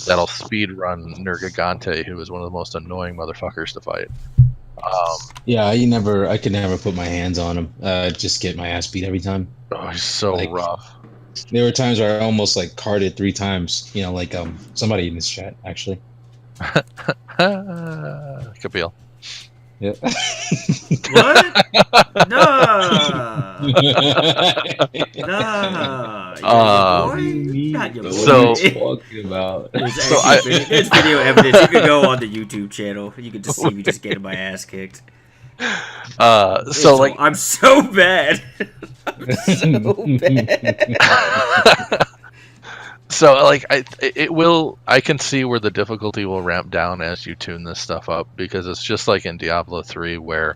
that'll speed run Nergigante, who is one of the most annoying motherfuckers to fight. I could never put my hands on him. Just get my ass beat every time. Oh, he's so rough. There were times where I almost like carded 3 times. You know, like somebody in this chat actually. Kapil. Yeah. What? No. Not your boy. So talking about. There's video evidence. You can go on the YouTube channel. You can just see me just getting my ass kicked. I'm so bad. I'm so bad. So I can see where the difficulty will ramp down as you tune this stuff up, because it's just like in Diablo 3 where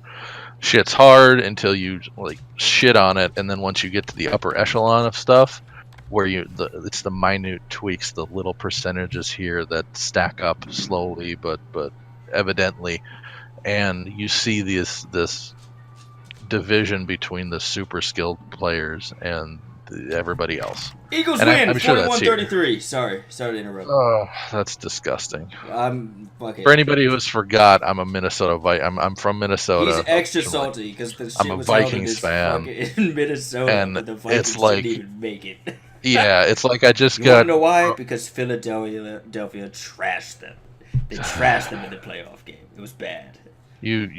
shit's hard until you like shit on it, and then once you get to the upper echelon of stuff where it's the minute tweaks, the little percentages here that stack up slowly but evidently, and you see this division between the super skilled players and everybody else. Eagles and win, I'm sure 41-33. Sorry to interrupt. Oh, that's disgusting. I'm fucking. For anybody who's forgot, I'm a Minnesota I'm from Minnesota. He's extra salty because the shit I'm a was Vikings fan in Minnesota, and but the Vikings it's like, didn't even make it. Yeah, it's like I just you got. Want to know why? Because Philadelphia trashed them. They trashed them in the playoff game. It was bad. You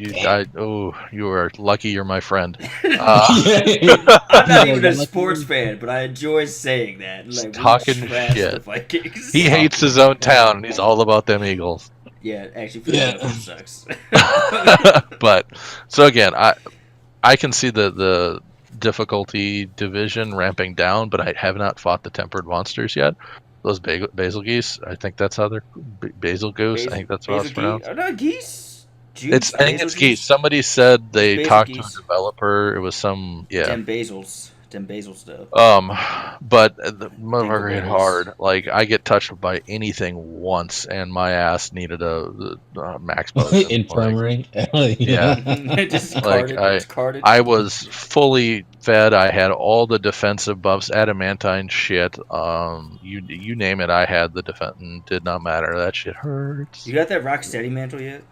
are lucky you're my friend. I'm not even a sports fan, but I enjoy saying that. Like, talking shit. The Vikings. He hates his own town, and he's all about them Eagles. Yeah, actually, Philadelphia sucks. But so again, I can see the difficulty division ramping down, but I have not fought the tempered monsters yet. Those basil geese, I think that's how they're basil goose. I think that's what it's pronounced. Not geese. I think it's geese. Somebody said they talked to a developer. It was some Them basil stuff. But the motherfucker hit hard. Like I get touched by anything once, and my ass needed a max potion. Infirmary. Just carded. I was fully fed. I had all the defensive buffs, adamantine shit. You name it, I had the defense. Did not matter. That shit hurts. You got that Rocksteady mantle yet?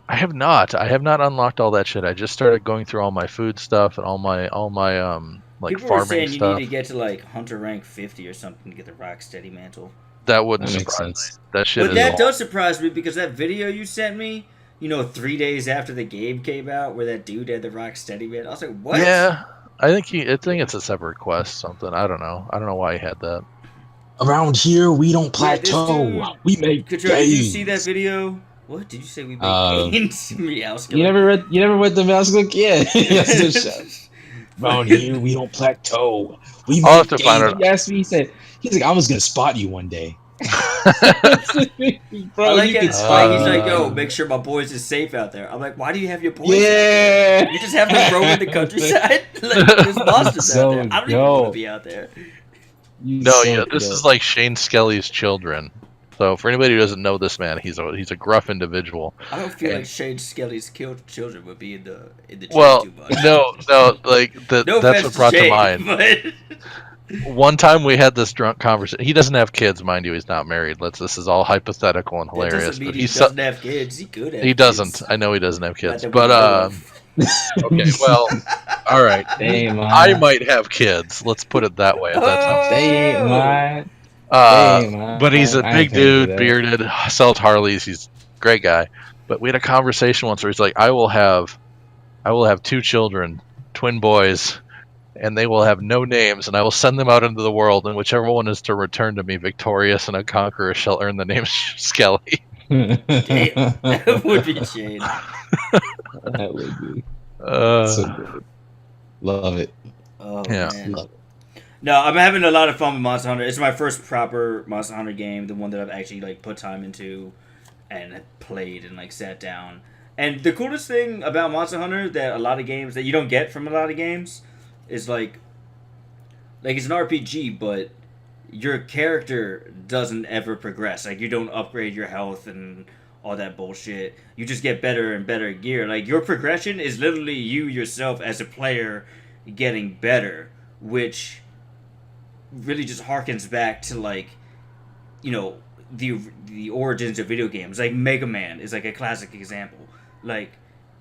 I have not. I have not unlocked all that shit. I just started going through all my food stuff and all my like People were farming saying stuff. you need to get to like Hunter rank 50 or something to get the Rocksteady mantle. That wouldn't That makes surprise sense. me. That shit But is that all. does surprise me because that video you sent me, 3 days after the game came out, where that dude had the Rocksteady man, I was like, what? Yeah, I think it's a separate quest. Something. I don't know. I don't know why he had that. Around here, we don't Yeah, this plateau. dude. We make Control, did you see that gains. video? What did you say? We make gains? Meow You never read the mouse look? Yeah. That's the show. Around here, we don't plateau. We I'll have make to find gains. it. He asked me, he's like, I was gonna spot you one day. Bro, I like you it. can Like, spot he's me. like, yo, make sure my boys is safe out there. I'm like, why do you have your boys? Yeah. Out there? You just have them roam in the countryside. Like, there's monsters out there. I don't even want to be out there. This is like Shane Skelly's children. So for anybody who doesn't know this man, he's a gruff individual. I don't feel like Shane Skelly's children would be in the Well, too much. no, like that's what brought to mind. But... One time we had this drunk conversation. He doesn't have kids, mind you. He's not married. This is all hypothetical and hilarious. That doesn't mean but he doesn't have kids. He could have. He kids. doesn't. I know he doesn't have kids. Not that we But know of. okay, well, all right. They ain't I mine. might have kids. Let's put it that way. If that sounds. They ain't mine. But he's a I big ain't paying for dude, that. bearded, sells Harleys. He's a great guy. But we had a conversation once where he's like, I will have 2 children, twin boys, and they will have no names, and I will send them out into the world, and whichever one is to return to me victorious and a conqueror shall earn the name Skelly. Damn, that would be Shane. That would be. So good. Love it. Oh Yeah. man. Love it. No, I'm having a lot of fun with Monster Hunter. It's my first proper Monster Hunter game, the one that I've actually like put time into and played and like sat down. And the coolest thing about Monster Hunter that a lot of games that you don't get from a lot of games is like it's an RPG, but your character doesn't ever progress. Like you don't upgrade your health and all that bullshit. You just get better and better gear. Like your progression is literally you yourself as a player getting better, which really just harkens back to like the origins of video games. Like Mega Man is like a classic example. Like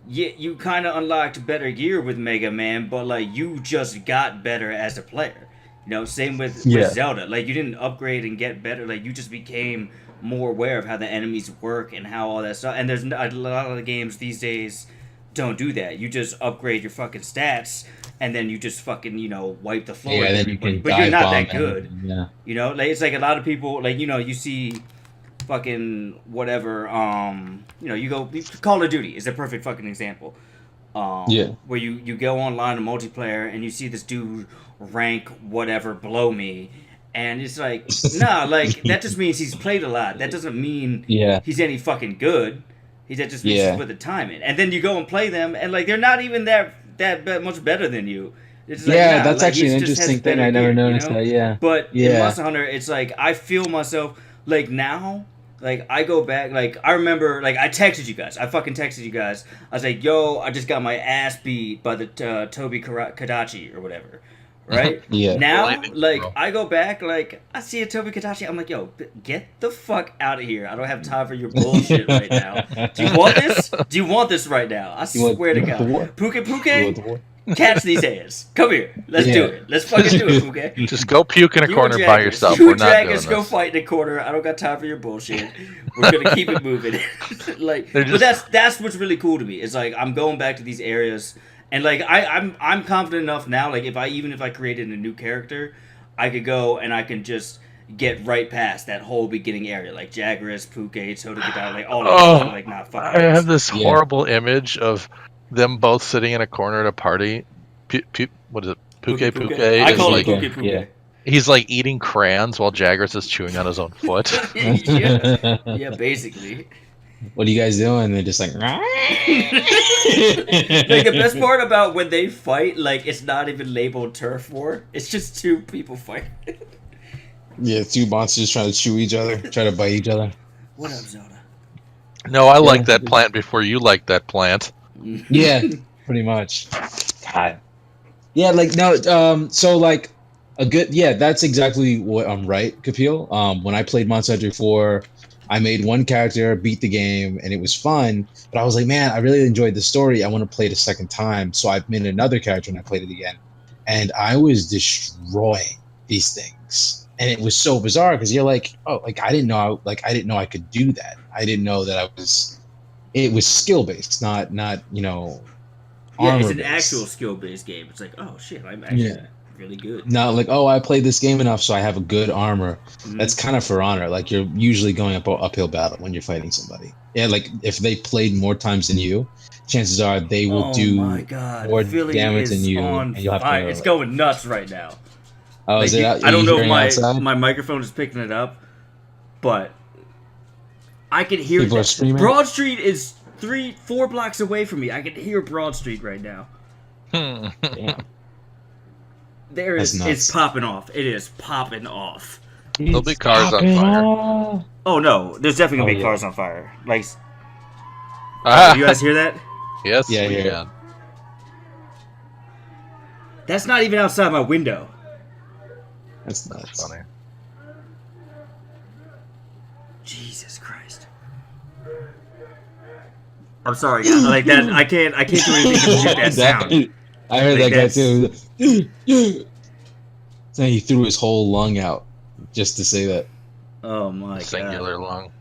you kind of unlocked better gear with Mega Man, but like you just got better as a player. Same with Zelda. Like you didn't upgrade and get better. Like you just became more aware of how the enemies work and how all that stuff. And there's a lot of the games these days don't do that. You just upgrade your fucking stats and then you just fucking wipe the floor. Yeah, then you can but you're dive not that bomb good. and- yeah. Like it's like a lot of people like you see fucking whatever you go Call of Duty is a perfect fucking example. Where you go online in multiplayer and you see this dude rank whatever below me, and it's like nah, like that just means he's played a lot. That doesn't mean he's any fucking good. That just means he's put the time in. And then you go and play them, and like they're not even that much better than you. It's like, that's like, actually an interesting thing. I never noticed that. Yeah, but in Monster Hunter, it's like I feel myself like now. Like, I go back, like, I remember, like, I texted you guys. I fucking texted you guys. I was like, yo, I just got my ass beat by the Toby Kadachi or whatever. Right? Yeah. Now, like, I go back, like, I see a Toby Kadachi. I'm like, yo, get the fuck out of here. I don't have time for your bullshit right now. Do you want this? Do you want this right now? I swear to God. Puke? Catch these hands. Come here. Let's do it. Let's fucking do it, Puke. Just go puke in a corner by yourself. You We're not doing Jaggers, this. go fight in a corner. I don't got time for your bullshit. We're gonna keep it moving. But that's what's really cool to me. It's like I'm going back to these areas, and like I'm confident enough now. Like if I created a new character, I could go and I can just get right past that whole beginning area, like Jagras, Puke, Totokadai, like all of that. Like not fucking. I have this horrible image of them both sitting in a corner at a party. What is it? Puke. I call it Puke. Yeah. He's like eating crayons while Jagras is chewing on his own foot. yeah, basically. What are you guys doing? They're just like. Like the best part about when they fight, like it's not even labeled turf war. It's just two people fighting. Yeah, two monsters trying to chew each other, try to bite each other. What up, Zelda? No, I like that plant before you like that plant. Yeah, pretty much. God. Yeah, like no. So like a good. Yeah, that's exactly what I'm right, Kapil. When I played Monster Hunter 4, I made one character, beat the game, and it was fun. But I was like, man, I really enjoyed the story. I want to play it a second time. So I made another character and I played it again. And I was destroying these things. And it was so bizarre because you're like, oh, like I didn't know I could do that. I didn't know that it was skill based, not Yeah, it's an armor-based. actual skill-based game. It's like, oh shit, I'm actually really good. Not like, oh, I played this game enough, so I have a good armor. Mhm. That's kind of for honor. Like you're usually going uphill battle when you're fighting somebody. Yeah, like if they played more times than you, chances are they will do my God. more Philly damage is than you. on And you'll have fire. to. It's going nuts right now. Oh, Like, is it? I don't know if outside? my microphone is picking it up, but I can hear People are that. screaming? Broad Street is 4 blocks away from me. I can hear Broad Street right now. Damn. There That's is nuts. it's popping off. It is popping off. There'll be cars on fire. Oh no, there's definitely gonna be yeah. cars on fire. Like, Ah, you guys hear that? yes, Yeah, we yeah. can. That's not even outside my window. That's nuts. That's funny. Jesus Christ. I'm sorry, guys. Like that, I can't do anything to mute that sound. I heard Like, that guy too. So he threw his whole lung out just to say that. Oh my Singular god. lung.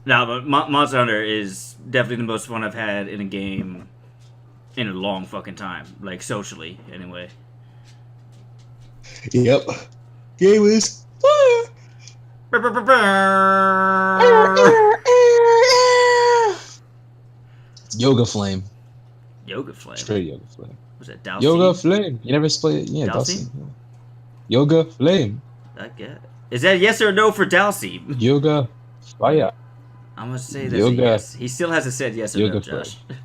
No, but Monster Hunter is definitely the most fun I've had in a game in a long fucking time. Like socially, anyway. Yep. Game is Yoga Flame. Yoga Flame. Straight Yoga Flame. Was that Dalcy? Yoga Flame. You never played it? Yeah, Dalcy? Dalcy. Yeah. Yoga Flame. I get. Is that yes or no for Dalcy? Yoga Fire. I'm gonna say that's Yoga. a yes. He still hasn't said yes or no, Yoga Josh. Flame.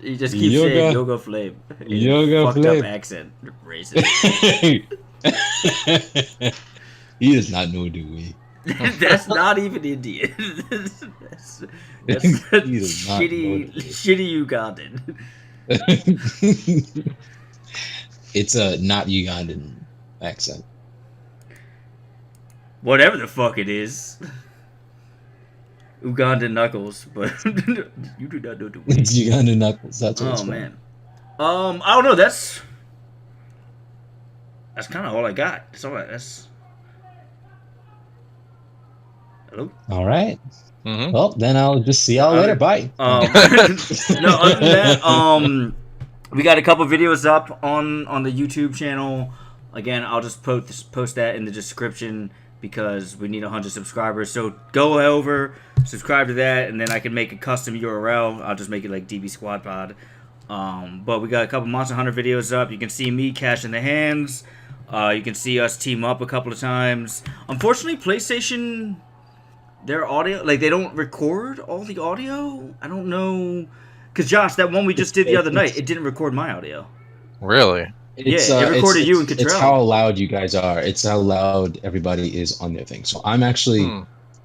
He just keeps Yoga. saying Yoga Flame. In a Yoga fucked Flame. up accent. Racist. He does not know, do we? That's not even Indian. that's He does not know shitty Ugandan. It's a not Ugandan accent. Whatever the fuck it is. Ugandan knuckles, but you do not know the way. It's Ugandan knuckles. That's what it's Oh called. man. I don't know. That's kind of all I got. That's. Hello. All right. Mm-hmm. Well, then I'll just see y'all later. Bye. No, other than that, we got a couple videos up on the YouTube channel. Again, I'll just post that in the description because we need 100 subscribers. So go over, subscribe to that, and then I can make a custom URL. I'll just make it like DB Squad Pod. But we got a couple Monster Hunter videos up. You can see me cashing the hands. You can see us team up a couple of times. Unfortunately, PlayStation, their audio, like they don't record all the audio. I don't know, cause Josh, that one we just did the other night, it didn't record my audio. Really? It's, it recorded you and It's Cottrell. how loud you guys are. It's how loud everybody is on their thing. So I'm actually,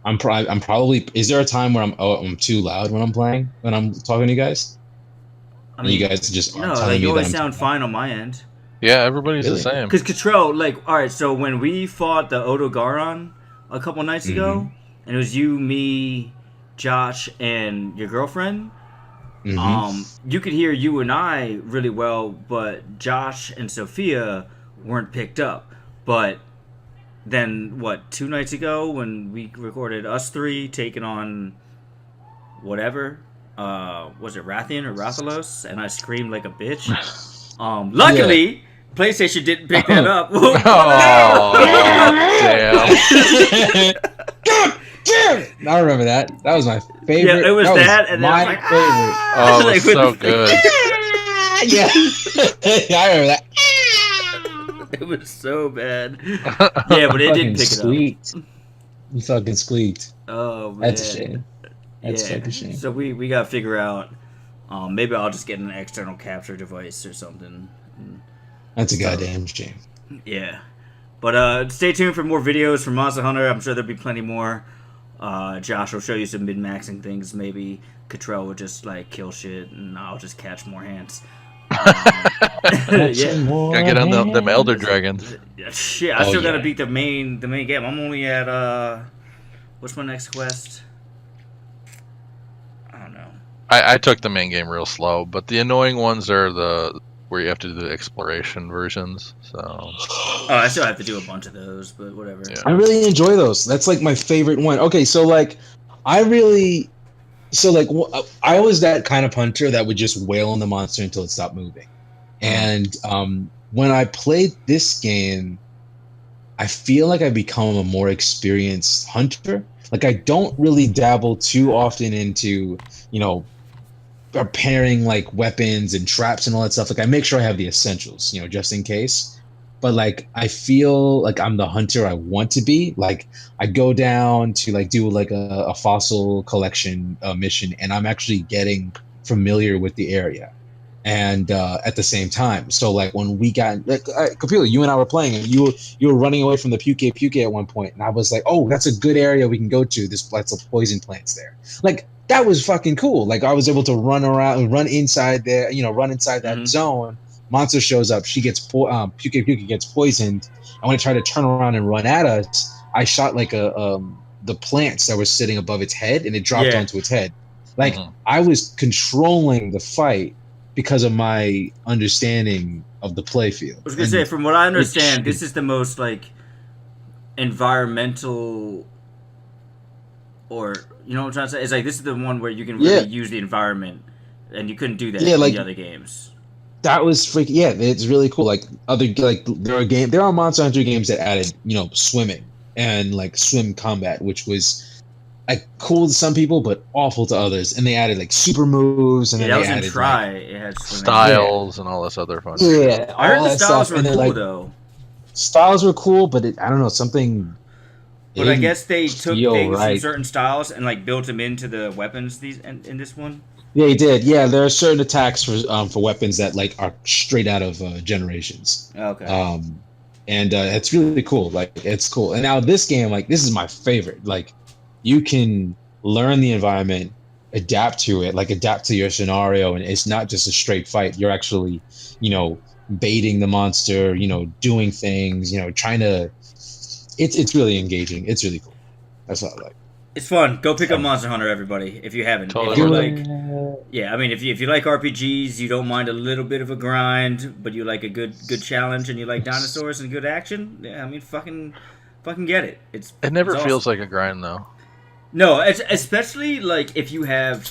I'm probably. Is there a time where I'm too loud when I'm playing, when I'm talking to you guys? I And you guys just no, aren't like telling you me that always I'm sound fine on my end. Yeah, everybody's Really? the same. Because Cottrell, like, all right, so when we fought the Odo Garon a couple nights ago, and it was you, me, Josh, and your girlfriend, you could hear you and I really well, but Josh and Sophia weren't picked up. But then, 2 nights ago when we recorded us three taking on whatever, was it Rathian or Rathalos? And I screamed like a bitch. Luckily, PlayStation didn't pick that up. Oh, damn. I remember that. That was my favorite. Yeah, it was that, and then my I was like, favorite. Oh, it Like, was with so the- good. Yeah, I remember that. It was so bad. Yeah, but it didn't pick it squeaked. You fucking squeaked. up. Oh man, That's a shame. That's yeah. fucking shame. So we gotta figure out. Maybe I'll just get an external capture device or something. That's a goddamn shame. Yeah, but stay tuned for more videos from Monster Hunter. I'm sure there'll be plenty more. Josh will show you some min-maxing things. Maybe Cottrell will just like kill shit, and I'll just catch more hands. Yeah. Gotta get on them elder dragons. Shit, I Oh, still gotta yeah. beat the main game. I'm only at What's my next quest? I don't know. I took the main game real slow, but the annoying ones are the where you have to do the exploration versions. So. Oh, I still have to do a bunch of those, but whatever. Yeah. I really enjoy those. That's like my favorite one. Okay, so like, I was that kind of hunter that would just wail on the monster until it stopped moving. And when I played this game, I feel like I've become a more experienced hunter. Like I don't really dabble too often into, preparing like weapons and traps and all that stuff. Like I make sure I have the essentials, just in case. But like I feel like I'm the hunter I want to be. Like I go down to like do like a fossil collection mission, and I'm actually getting familiar with the area. And at the same time, so like when we got Kapila, you and I were playing, and you were running away from the puke at one point, and I was like, oh, that's a good area we can go to. There's lots of poison plants there. Like that was fucking cool. Like I was able to run around, run inside there, run inside that zone. Monster shows up, she gets puke gets poisoned. And when I tried to turn around and run at us, I shot like the plants that were sitting above its head, and it dropped onto its head. Like I was controlling the fight because of my understanding of the playfield. I was gonna say, from what I understand, this is the most like environmental, or you know what I'm trying to say? It's like this is the one where you can really use the environment, and you couldn't do that in the other games. That was freaking it's really cool. Like there are Monster Hunter games that added swimming and like swim combat, which was like cool to some people but awful to others. And they added like super moves, and then they added it had styles and all this other fun. Yeah, I heard the styles were cool though. Styles were cool, but I don't know, something. But I guess they took things from certain styles and like built them into the weapons in this one. Yeah, he did. Yeah, there are certain attacks for weapons that like are straight out of Generations. Okay. And it's really cool. Like it's cool. And now this game, like this is my favorite. Like you can learn the environment, adapt to it, like adapt to your scenario, and it's not just a straight fight. You're actually, baiting the monster, doing things, trying to. It's really engaging. It's really cool. That's what I like. It's fun. Go pick up Monster Hunter, everybody, if you haven't. Totally. If you're like, I mean, if you like RPGs, you don't mind a little bit of a grind, but you like a good challenge, and you like dinosaurs and good action. Yeah, I mean, fucking get it. It never awesome. feels like a grind though. No, especially like if you have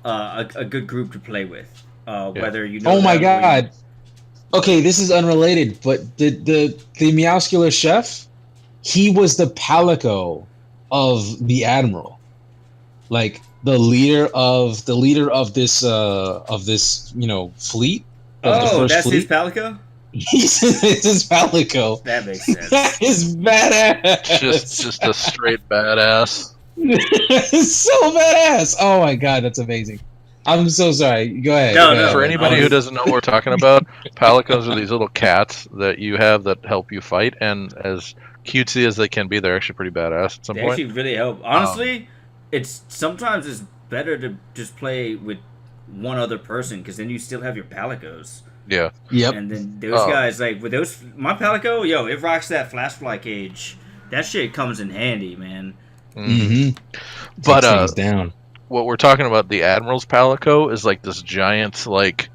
a good group to play with. Whether you know. Oh my god. Okay, this is unrelated, but the Meowscular chef, he was the Palico of the Admiral, like the leader of this fleet. That's his Palico? It's his Palico. That makes sense. That is badass. Just a straight badass. It's so badass. Oh my god, that's amazing. I'm so sorry. Go ahead. No. For anybody who doesn't know what we're talking about, Palicos are these little cats that you have that help you fight, and as cutesy as they can be, they're actually pretty badass at some point. They actually really help. Honestly, sometimes it's better to just play with one other person, because then you still have your Palicos. Yeah. Yep. And then those guys, like with those, my Palico, it rocks that flash fly cage. That shit comes in handy, man. Mm-hmm. But down. What we're talking about, the Admiral's Palico, is like this giant, like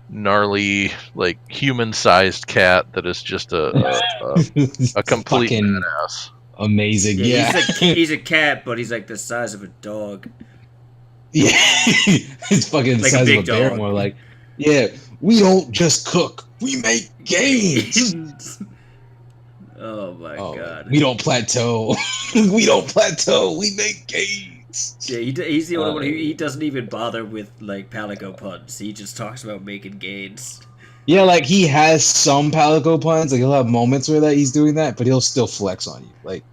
gnarly, like human-sized cat that is just a complete badass. Amazing. Yeah. He's a cat, but he's like the size of a dog. Yeah. It's fucking the like size a big of a bear, dog. more like. Yeah, we don't just cook, we make gains. Oh my god. We don't plateau. We don't plateau, we make gains. Yeah, he's the only one he doesn't even bother with like Palico puns. He just talks about making gains. Yeah, like he has some Palico puns, like he'll have moments where that he's doing that, but he'll still flex on you. Like,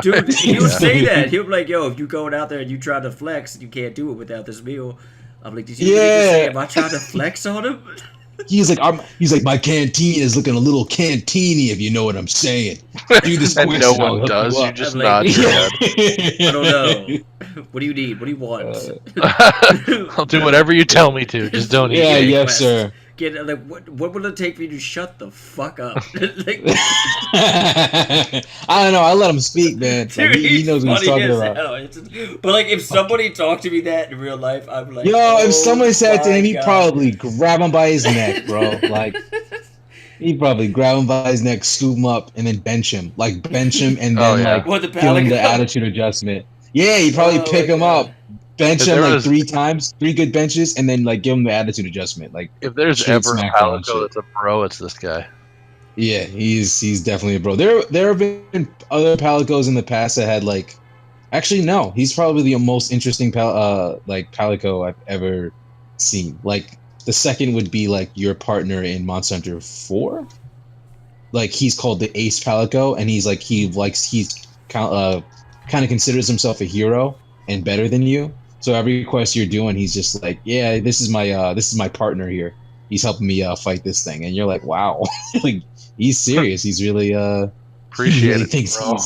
dude, he'll say that. He'll be like, yo, if you going out there and you try to flex and you can't do it without this meal, I'm like, did you say, am I trying to flex on him? He's like, my canteen is looking a little canteeny, if you know what I'm saying. Do this And question, no I'll one hook does. you You up. just I'm nod like, your head. I don't know. What do you need? What do you want? I'll do whatever you tell me to. Just don't eat. Yeah, it. yes, sir. get like what will it take for you to shut the fuck up? Like, I don't know. I let him speak, man. dude, Like, he knows what he's talking about. But like, if somebody talked to me that in real life, I'm like, Yo, if someone said to him, he'd God. probably grab him by his neck, bro. Like, he'd probably grab him by his neck, scoop him up, and then bench him. Like, bench him, and then, like, What, the give him the Palico? attitude adjustment. Yeah, he'd probably pick him God. up, bench If him, there like, was- 3 times, 3 good benches, and then, like, give him the attitude adjustment. Like, If there's straight ever a smackdown Palico shit. that's a bro, it's this guy. Yeah, he's definitely a bro. There have been other Palicos in the past that had, like... Actually, no. He's probably the most interesting Palico I've ever seen. Like, the second would be, like, your partner in Monster Hunter 4. Like, he's called the Ace Palico, and he's kind of considers himself a hero and better than you. So every quest you're doing, he's just like, yeah, this is my partner here. He's helping me fight this thing, and you're like, wow, like he's serious. He's really Appreciate he really it, thinks bro.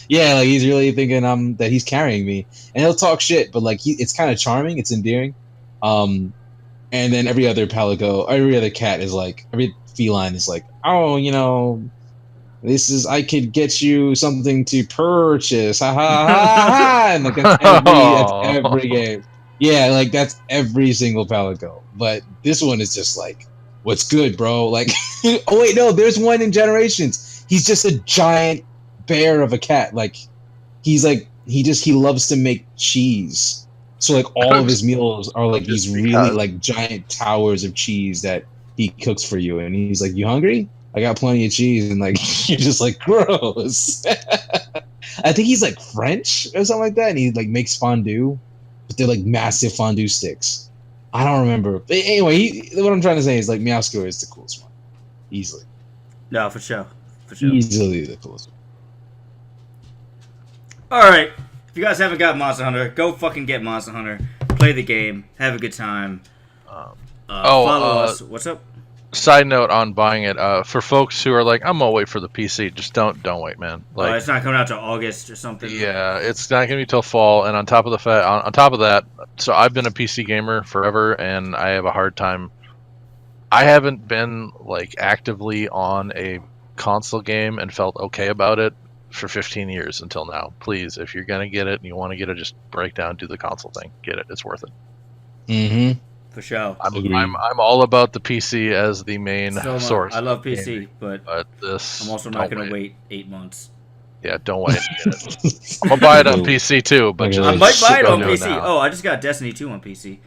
yeah, like he's really thinking that he's carrying me, and he'll talk shit, but like it's kind of charming, it's endearing. And then every other cat is like, every feline is like, oh, you know, I could get you something to purchase, ha ha ha ha, and like that's every game. Yeah, like that's every single Palico. But this one is just like, what's good, bro? Like, oh wait, no, there's one in Generations. He's just a giant bear of a cat. Like, he loves to make cheese. So like all of his meals are like these really like giant towers of cheese that he cooks for you, and he's like, "You hungry? I got plenty of cheese," and like you're just like, gross. I think he's like French or something like that, and he like makes fondue, but they're like massive fondue sticks. I don't remember. But anyway, what I'm trying to say is like Meowscuro is the coolest one, easily. No, for sure. Easily the coolest one. All right, if you guys haven't got Monster Hunter, go fucking get Monster Hunter. Play the game, have a good time. Follow us. What's up? Side note on buying it, for folks who are like, I'm gonna wait for the PC, just don't wait, man. Like, It's not coming out till August or something. yeah, it's not gonna be till fall. And on top of that, so I've been a PC gamer forever, and I have a hard time. I haven't been like actively on a console game and felt okay about it for 15 years until now. Please, if you're gonna get it and you want to get it, just break down, do the console thing, get it. It's worth it. Mm-hmm. For sure. I'm all about the PC as the main source. I love PC, but this I'm also not going to wait 8 months. Yeah, don't wait. Get it. I'm gonna buy it on PC too, but I might buy it on don't do PC. now. Oh, I just got Destiny 2 on PC.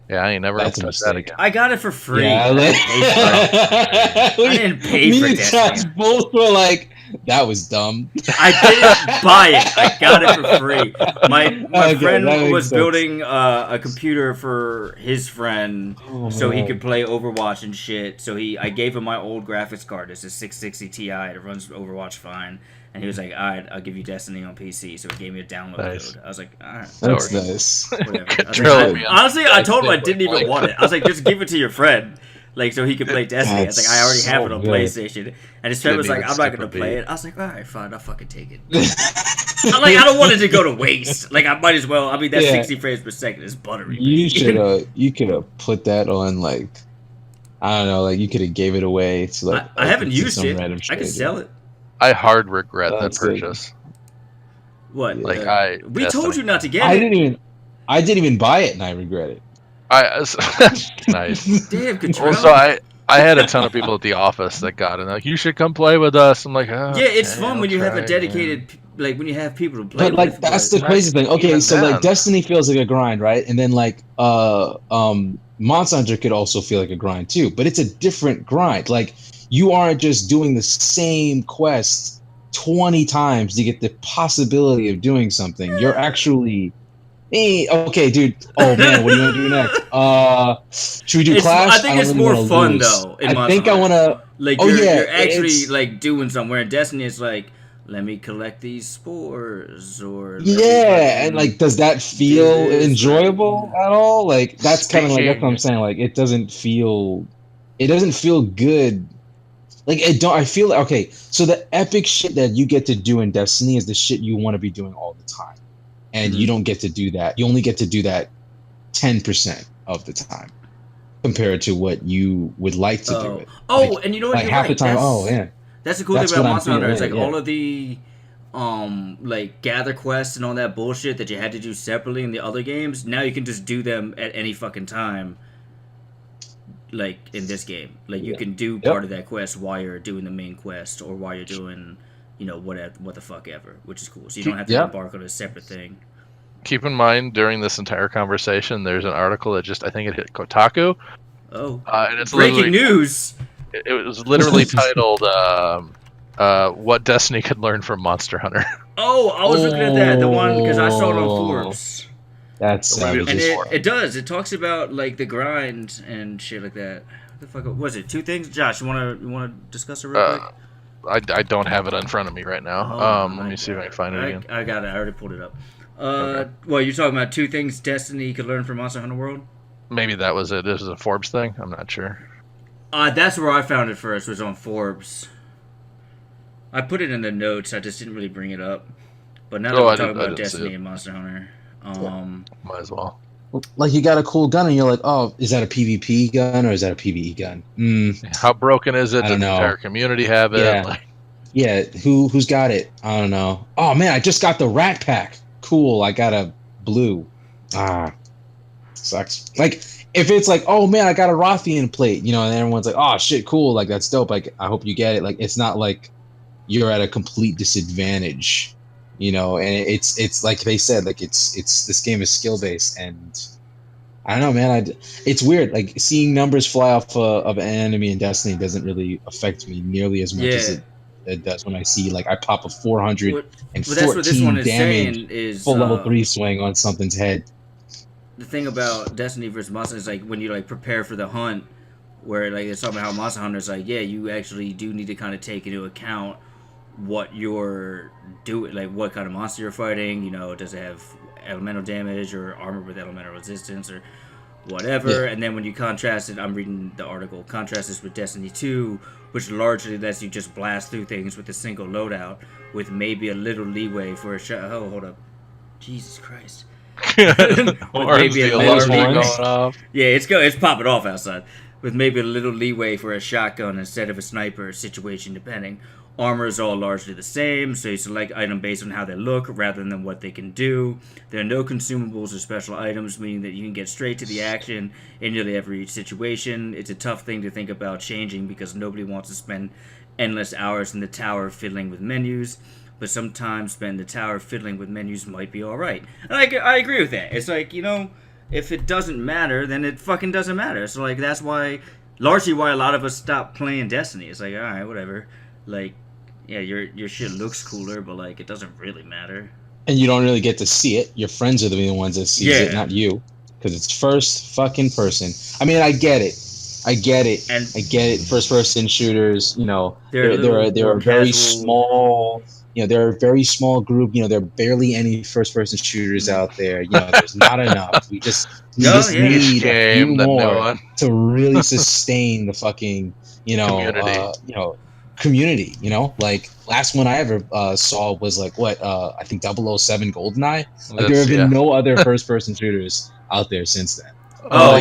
Yeah, I ain't never That's touched a that mistake. again. I got it for free. Yeah, I didn't pay for Me and Josh Destiny. both were like, that was dumb. I didn't buy it. I got it for free. My Okay, friend that makes was sense. building a computer for his friend so he could play Overwatch and shit. So I gave him my old graphics card. It's a 660 Ti. It runs Overwatch fine. And he was like, all right, I'll give you Destiny on PC. So he gave me a download Nice. code. I was like, all right. That's Sorry. nice. Whatever. I was Control like, me. honestly, I told him I didn't even want it. I was like, just give it to your friend. Like, so he could play Destiny. I was like, I already have it on so good. PlayStation. And his friend was Didn't like, even I'm not skip going a to play beat. it. I was like, all right, fine, I'll fucking take it. I'm like, I don't want it to go to waste. Like, I might as well. I mean, that Yeah. 60 frames per second is buttery. You could have put that on like, I don't know, like you could have gave it away to like. I haven't to used some it. random I could stranger. sell it. I hard regret That's that good. purchase. What? Yeah. Like, we told you not to get I it. didn't even buy it, and I regret it. Nice. Damn, Control. Also, I had a ton of people at the office that got it. Like, you should come play with us. I'm like, oh, Yeah, it's okay, fun I'll when you have a try, dedicated, like when you have people to play But like with. that's but- the crazy thing. Okay, even so then. like Destiny feels like a grind, right? And then like Monster Hunter could also feel like a grind too, but it's a different grind. Like you aren't just doing the same quest 20 times to get the possibility of doing something. You're actually hey, okay, dude. Oh man, what do you want to do next? Should we do class? I think it's don't more wanna fun lose. though. In I Monster think I Hunter. want to. Like Oh, you're, yeah, you're actually it's- like doing somewhere. In Destiny, it's like, let me collect these spores, or let me Yeah, and fucking like, does that feel do this, enjoyable at all? Like, that's kind of like that's what I'm Speaking- saying. Like, it doesn't feel good. Like, I feel like, okay. So the epic shit that you get to do in Destiny is the shit you want to be doing all the time, and you don't get to do that. You only get to do that 10% of the time. compared to what you would like to do it. And you know what? Like you're half right. the time, That's the cool thing about Monster Hunter. It's like yeah. all of the like gather quests and all that bullshit that you had to do separately in the other games. Now you can just do them at any fucking time. Like in this game, like you can do part of that quest while you're doing the main quest or while you're doing, what the fuck ever, which is cool. So you don't have to embark on a separate thing. Keep in mind, during this entire conversation, there's an article that I think it hit Kotaku. Oh, and it's breaking news! It was literally titled, "What Destiny Could Learn from Monster Hunter." Oh, I was looking at that, the one, because I saw it on Forbes. That's savage. And it does. It talks about, like, the grind and shit like that. What the fuck was it? Two things? Josh, you wanna discuss it real quick? I don't have it in front of me right now. Let me see if I can find it again. I got it. I already pulled it up. Okay. Well, you're talking about two things Destiny could learn from Monster Hunter World? Maybe that was it. This is a Forbes thing. I'm not sure. That's where I found it first, was on Forbes. I put it in the notes, I just didn't really bring it up. But now that we're talking about Destiny and Monster Hunter, might as well. Like, you got a cool gun and you're like, oh, is that a PvP gun or is that a PvE gun? How broken is it? I don't know. Does the entire community have it? Yeah. Yeah, who's got it? I don't know. Oh man, I just got the Rat Pack. Cool, I got a blue. Sucks. Like, if it's like, oh man, I got a Rothian plate, and everyone's like, oh shit, cool, like that's dope. Like, I hope you get it. Like, it's not like you're at a complete disadvantage, and it's like they said, like it's this game is skill based, and I don't know, man. It's weird. Like, seeing numbers fly off of an enemy in Destiny doesn't really affect me nearly as much as it does when I see, like, I pop a 414 damage full level 3 swing on something's head. The thing about Destiny versus Monster is, like, when you, like, prepare for the hunt, where, like, it's talking about how Monster Hunter's like, yeah, you actually do need to kind of take into account what you're doing, like, what kind of monster you're fighting. Does it have elemental damage or armor with elemental resistance or whatever? And then when you contrast it, I'm reading the article, contrast this with Destiny 2, which largely lets you just blast through things with a single loadout with maybe a little leeway for a shot. Oh, hold up. Jesus Christ. Maybe a little going off. Yeah, it's popping off outside. With maybe a little leeway for a shotgun instead of a sniper, situation depending. Armor is all largely the same, so you select item based on how they look rather than what they can do. There are no consumables or special items, meaning that you can get straight to the action in nearly every situation. It's a tough thing to think about changing because nobody wants to spend endless hours in the tower fiddling with menus, but sometimes spend the tower fiddling with menus might be alright. And I agree with that. It's like, if it doesn't matter, then it fucking doesn't matter. So, like, that's largely why a lot of us stop playing Destiny. It's like, alright, whatever. Like, yeah, your shit looks cooler, but, like, it doesn't really matter. And you don't really get to see it. Your friends are the ones that see it, not you. Because it's first fucking person. I mean, I get it. And I get it. First person shooters, they're a very small, they're a very small group. There are barely any first person shooters out there. There's not enough. We just need a few more to really sustain the fucking, community. Like, last one I ever saw was like I think 007 GoldenEye. Like, there have been no other first person shooters out there since then. For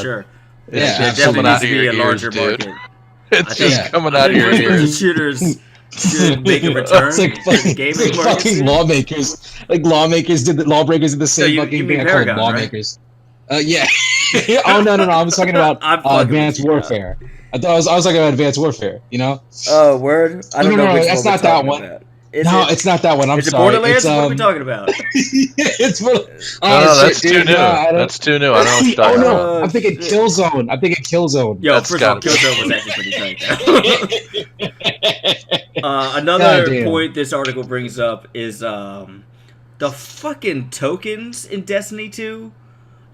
sure. Yeah, there definitely needs to be a larger market. It's just coming out of your ears. Shooters should make a return. It's like fucking lawmakers. Like, lawbreakers did the same fucking thing. I call them lawmakers. Right? Yeah. Oh no! I was talking about Advanced Warfare. I was talking about Advanced Warfare. Oh, word! I don't know. That's not that one. It's not that one. I'm sorry. Borderlands? What are we talking about? It's that's too new. That's too new. I don't know what you're talking about. I'm thinking Killzone. Yo, first of all, Killzone was actually pretty tight. Another point this article brings up is the fucking tokens in Destiny 2.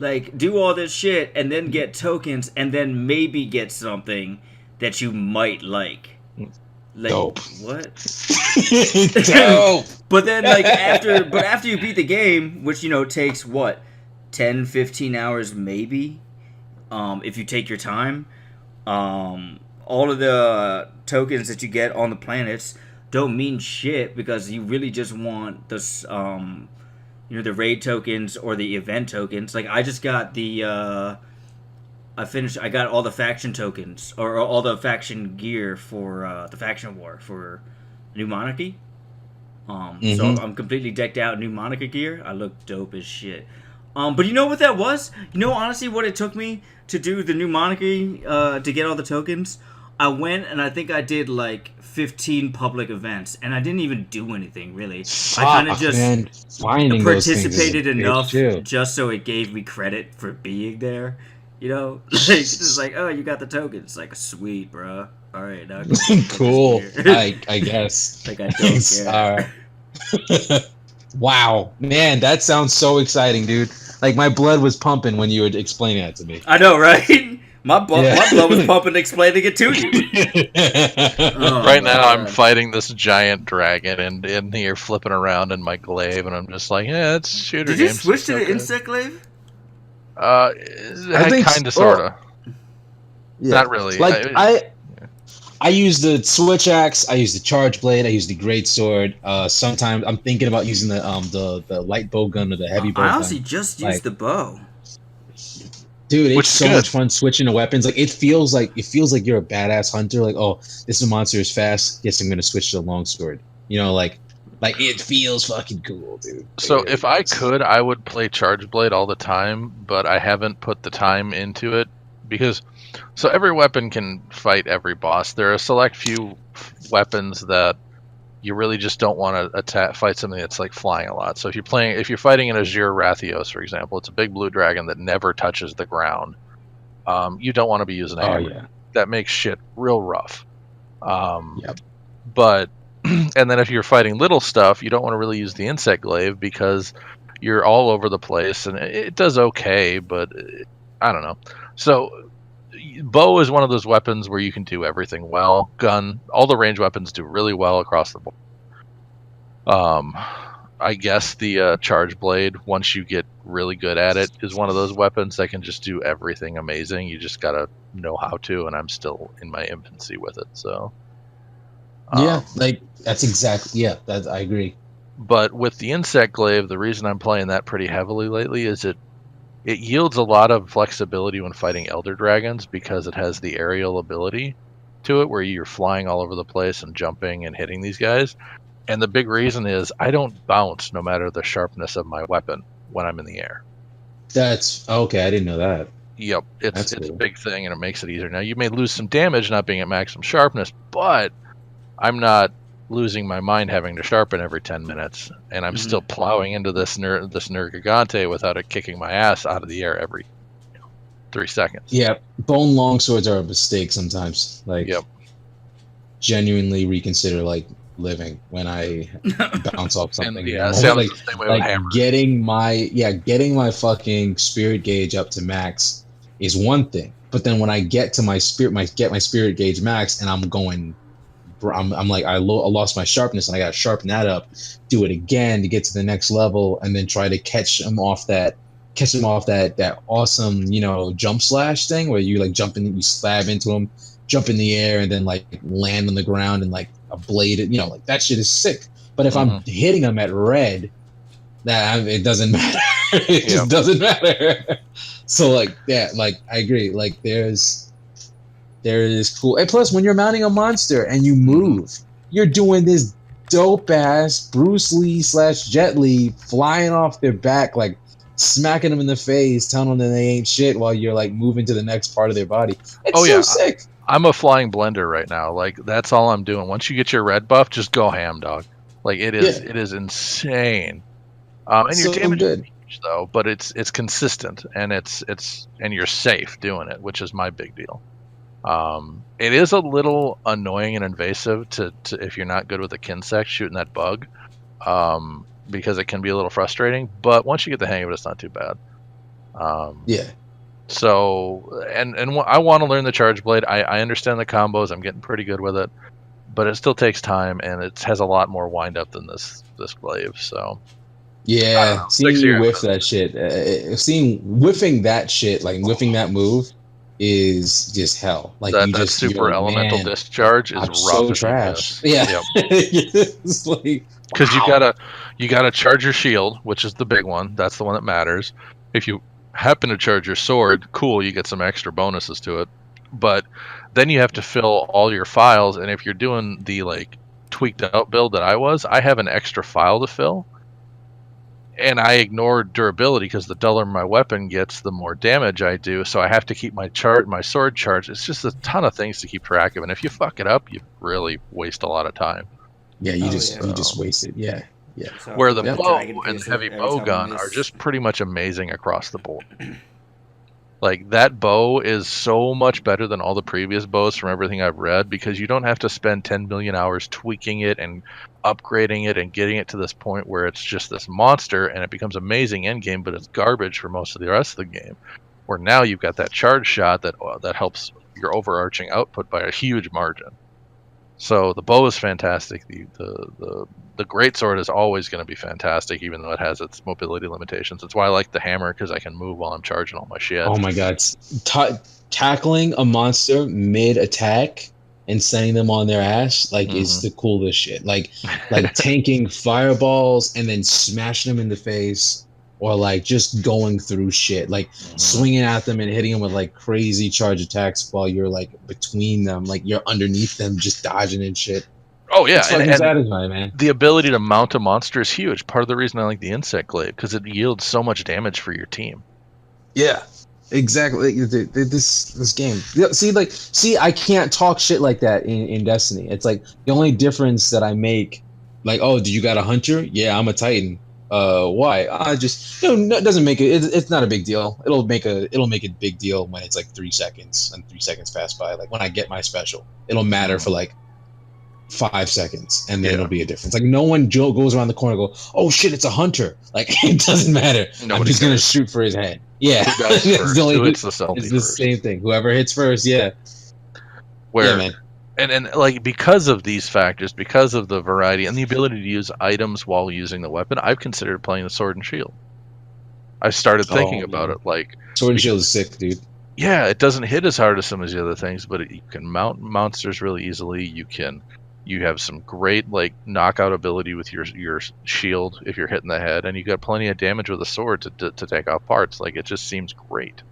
Like, do all this shit and then get tokens and then maybe get something that you might like. Like, dope. What? Dope. But then, like, after you beat the game, which, takes, 10, 15 hours maybe, if you take your time, all of the tokens that you get on the planets don't mean shit because you really just want this, the raid tokens or the event tokens. Like, I just got the I got all the faction tokens or all the faction gear for the faction war for New Monarchy. So I'm completely decked out in New Monarchy gear. I look dope as shit. But you know what that was? You know, honestly, what it took me to do the New Monarchy to get all the tokens. I went and I think I did like 15 public events, and I didn't even do anything really. I kind of just participated enough just so it gave me credit for being there. You know, like, it's just like, oh, you got the tokens. Like, sweet, bro. All right, now cool. I guess. Like I don't care. Wow, man, that sounds so exciting, dude. Like my blood was pumping when you were explaining that to me. I know, right? My blood was pumping explaining it to you. Right now, I'm fighting this giant dragon and in here flipping around in my glaive, and I'm just like, yeah, it's shooter games. Did you switch to the insect glaive? I think kind of, sort of. Yeah. Not really. Like I use the switch axe. I use the charge blade. I use the great sword. Sometimes I'm thinking about using the light bow gun or the heavy bow gun. I honestly just used the bow. Dude, it's so much fun switching to weapons. Like it feels like you're a badass hunter. Like, oh, this monster is fast. Guess I'm gonna switch to the longsword. You know, like it feels fucking cool, dude. So if I could, I would play charge blade all the time, but I haven't put the time into it because. So every weapon can fight every boss. There are a select few weapons that you really just don't want to fight something that's like flying a lot. So if you're fighting an Azure Rathios, for example, it's a big blue dragon that never touches the ground. You don't want to be using a hammer. Yeah. That makes shit real rough. But and then if you're fighting little stuff, you don't want to really use the insect glaive because you're all over the place, and it does okay, but I don't know. So bow is one of those weapons where you can do everything well. Gun, all the range weapons do really well across the board. I guess the charge blade, once you get really good at it, is one of those weapons that can just do everything amazing. You just gotta know how to, and I'm still in my infancy with it. So yeah, like that's exactly that I agree. But with the insect glaive, the reason I'm playing that pretty heavily lately is it yields a lot of flexibility when fighting elder dragons because it has the aerial ability to it where you're flying all over the place and jumping and hitting these guys. And the big reason is I don't bounce no matter the sharpness of my weapon when I'm in the air. That's okay. I didn't know that. Yep. It's a big thing and it makes it easier. Now you may lose some damage not being at maximum sharpness, but I'm not losing my mind having to sharpen every 10 minutes, and I'm still plowing into this Nergigante without it kicking my ass out of the air every 3 seconds. Yeah, bone longswords are a mistake sometimes. Like, genuinely reconsider like living when I bounce off something. Getting my fucking spirit gauge up to max is one thing, but then when I get to my spirit gauge max and I'm going. I'm like I lost my sharpness and I got to sharpen that up, do it again to get to the next level, and then try to catch him off that awesome jump slash thing where you like jump in, you slab into him, jump in the air, and then like land on the ground and like a blade. Like that shit is sick. But if I'm hitting him at red, it doesn't matter. It just doesn't matter. So like I agree. Like there is cool. And plus, when you're mounting a monster and you move, you're doing this dope ass Bruce Lee / Jet Li flying off their back, like smacking them in the face, telling them that they ain't shit while you're like moving to the next part of their body. It's sick. I'm a flying blender right now. Like that's all I'm doing. Once you get your red buff, just go ham, dog. Like it is insane. And your damage is huge though, but it's consistent and and you're safe doing it, which is my big deal. It is a little annoying and invasive to if you're not good with a kinsect shooting that bug, because it can be a little frustrating. But once you get the hang of it, it's not too bad. So and I want to learn the charge blade. I understand the combos. I'm getting pretty good with it, but it still takes time and it has a lot more wind up than this glaive. So seeing you whiff that shit, whiffing that shit, like whiffing that move. Is just hell. Like that super elemental discharge is rough. So trash. Yeah, it's like because you gotta charge your shield, which is the big one. That's the one that matters. If you happen to charge your sword, cool, you get some extra bonuses to it. But then you have to fill all your files, and if you're doing the like tweaked out build that I have an extra file to fill. And I ignore durability because the duller my weapon gets, the more damage I do. So I have to keep my sword charged. It's just a ton of things to keep track of, and if you fuck it up, you really waste a lot of time. Yeah, you just waste it. Yeah. So Where the bow and the heavy bow gun are just pretty much amazing across the board. Like, that bow is so much better than all the previous bows from everything I've read, because you don't have to spend 10 million hours tweaking it and upgrading it and getting it to this point where it's just this monster and it becomes amazing endgame, but it's garbage for most of the rest of the game. Where now you've got that charge shot that helps your overarching output by a huge margin. So the bow is fantastic. The greatsword is always going to be fantastic, even though it has its mobility limitations. That's why I like the hammer, because I can move while I'm charging all my shit. Oh my god, tackling a monster mid attack and sending them on their ass is the coolest shit. Like tanking fireballs and then smashing them in the face, or like just going through shit, like swinging at them and hitting them with like crazy charge attacks while you're like between them, like you're underneath them, just dodging and shit. Oh yeah, it's fucking satisfying, man. The ability to mount a monster is huge. Part of the reason I like the insect glaive, because it yields so much damage for your team. Yeah, exactly. This game. See, I can't talk shit like that in Destiny. It's like the only difference that I make, like, oh, do you got a hunter? Yeah, I'm a Titan. Why? I just it doesn't make it. It's not a big deal. It'll make a big deal when it's like 3 seconds and 3 seconds pass by. Like when I get my special, it'll matter for like 5 seconds, and then it'll be a difference. Like no one goes around the corner and go, oh shit, it's a hunter. Like it doesn't matter. I'm just gonna shoot for his head. Yeah, it's the same thing. Whoever hits first, man. And like, because of these factors, because of the variety and the ability to use items while using the weapon, I've considered playing the sword and shield. I started thinking about it, like sword and shield is sick, dude. Yeah, it doesn't hit as hard as some of the other things, but you can mount monsters really easily. You have some great like knockout ability with your shield if you're hitting the head, and you got plenty of damage with a sword to take off parts. Like it just seems great.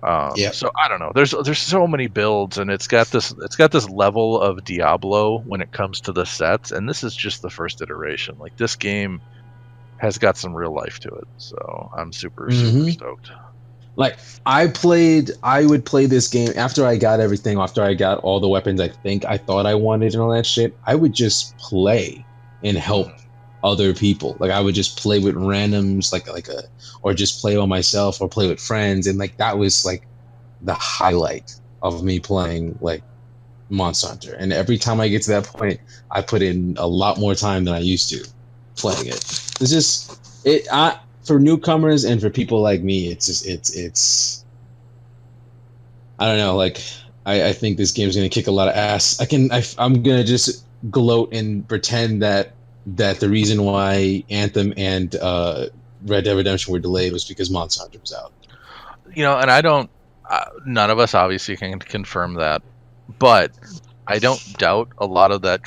So I don't know. There's so many builds, and it's got this level of Diablo when it comes to the sets, and this is just the first iteration. Like this game has got some real life to it, so I'm super stoked. Like I would play this game after I got everything, after I got all the weapons I thought I wanted and all that shit. I would just play and help other people. Like I would just play with randoms, or just play by myself or play with friends, and like that was like the highlight of me playing like Monster Hunter. And every time I get to that point, I put in a lot more time than I used to playing it. It's just for newcomers and for people like me, it's I don't know, like I think this game's gonna kick a lot of ass. I'm gonna just gloat and pretend that the reason why Anthem and Red Dead Redemption were delayed was because Monster Hunter was out. And none of us obviously can confirm that, but I don't doubt a lot of that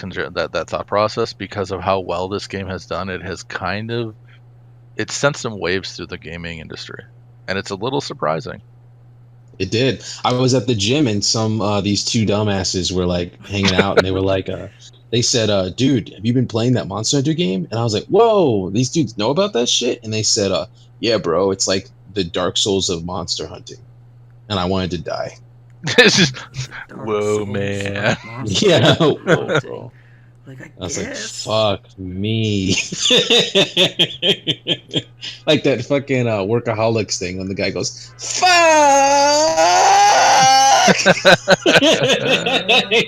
thought process because of how well this game has done. It sent some waves through the gaming industry, and it's a little surprising. It did. I was at the gym, and these two dumbasses were like hanging out, and they were like, they said, dude, have you been playing that Monster Hunter game? And I was like, whoa, these dudes know about that shit? And they said, yeah, bro, it's like the Dark Souls of monster hunting. And I wanted to die. It's just, whoa, man. Yeah, whoa, bro. Like, I was guess. like, fuck me. Like that fucking Workaholics thing when the guy goes, fuck!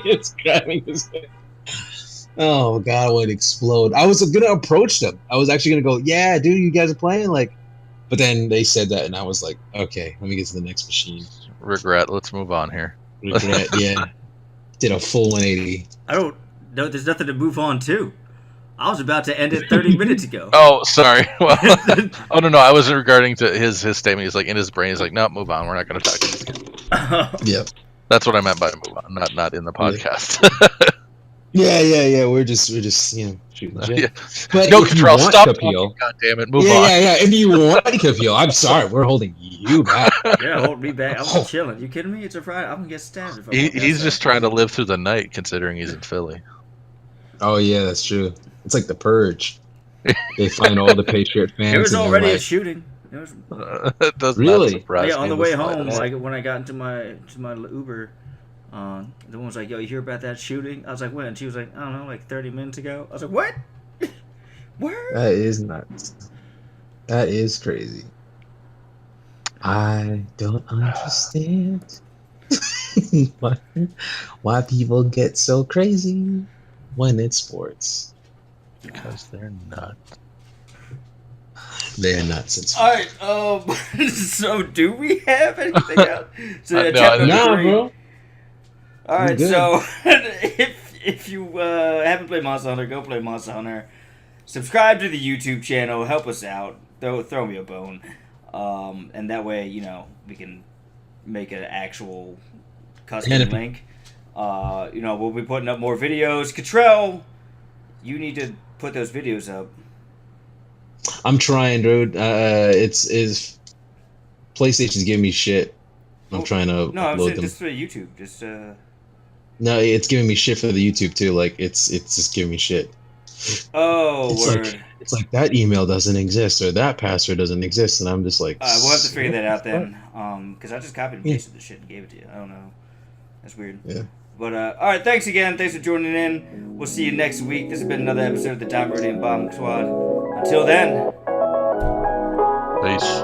It's grabbing his head. Oh, God, I would explode. I was going to approach them. I was actually going to go, yeah, dude, you guys are playing? Like, but then they said that, and I was like, okay, let me get to the next machine. Regret. Let's move on here. Regret, yeah. Did a full 180. No, there's nothing to move on to. I was about to end it 30 minutes ago. Oh, sorry. Well, no. I was regarding to his statement. He's like, in his brain, he's like, no, move on. We're not going to talk to this. Yep. That's what I meant by move on, not in the podcast. Yeah. We're just shooting shit. Yeah. But No, if you Control, want stop Capil, talking, God damn it, move yeah, on. yeah. If you want Capil, I'm sorry, we're holding you back. Yeah, hold me back. I'm chilling. You kidding me? It's a Friday. I'm gonna get stabbed if I walk He's outside. just trying to live through the night, considering he's in Philly. Oh yeah, that's true. It's like the Purge. They find all the Patriot fans. There was and they're already a like, shooting. There was, It does Really? not surprise yeah, me. on the in way slightest. home, like when I got into my Uber, the one was like, "Yo, you hear about that shooting?" I was like, "When?" She was like, "I don't know, like 30 minutes ago." I was like, "What? Where?" that is nuts. That is crazy. I don't understand why people get so crazy when it's sports. Because they're nuts. They're nuts. It's All right. So do we have anything else? So No, chapter I- number nah, 3. bro. All right. good. So if you haven't played Monster Hunter, go play Monster Hunter. Subscribe to the YouTube channel. Help us out. Throw me a bone. And that way, we can make an actual custom And link. We'll be putting up more videos. Cottrell, you need to put those videos up. I'm trying, dude. It's PlayStation's giving me shit. I'm trying to No, I'm upload saying them. just for YouTube. Just No, it's giving me shit for the YouTube too. Like it's just giving me shit. oh, It's word. like it's like that email doesn't exist or that password doesn't exist, and I'm just like, We'll have to figure that out then. Because I just copied and Yeah. pasted the shit and gave it to you. I don't know. That's weird. Yeah. But all right, thanks again. Thanks for joining in. We'll see you next week. This has been another episode of the Time Meridian Bomb Squad. Until then. Peace.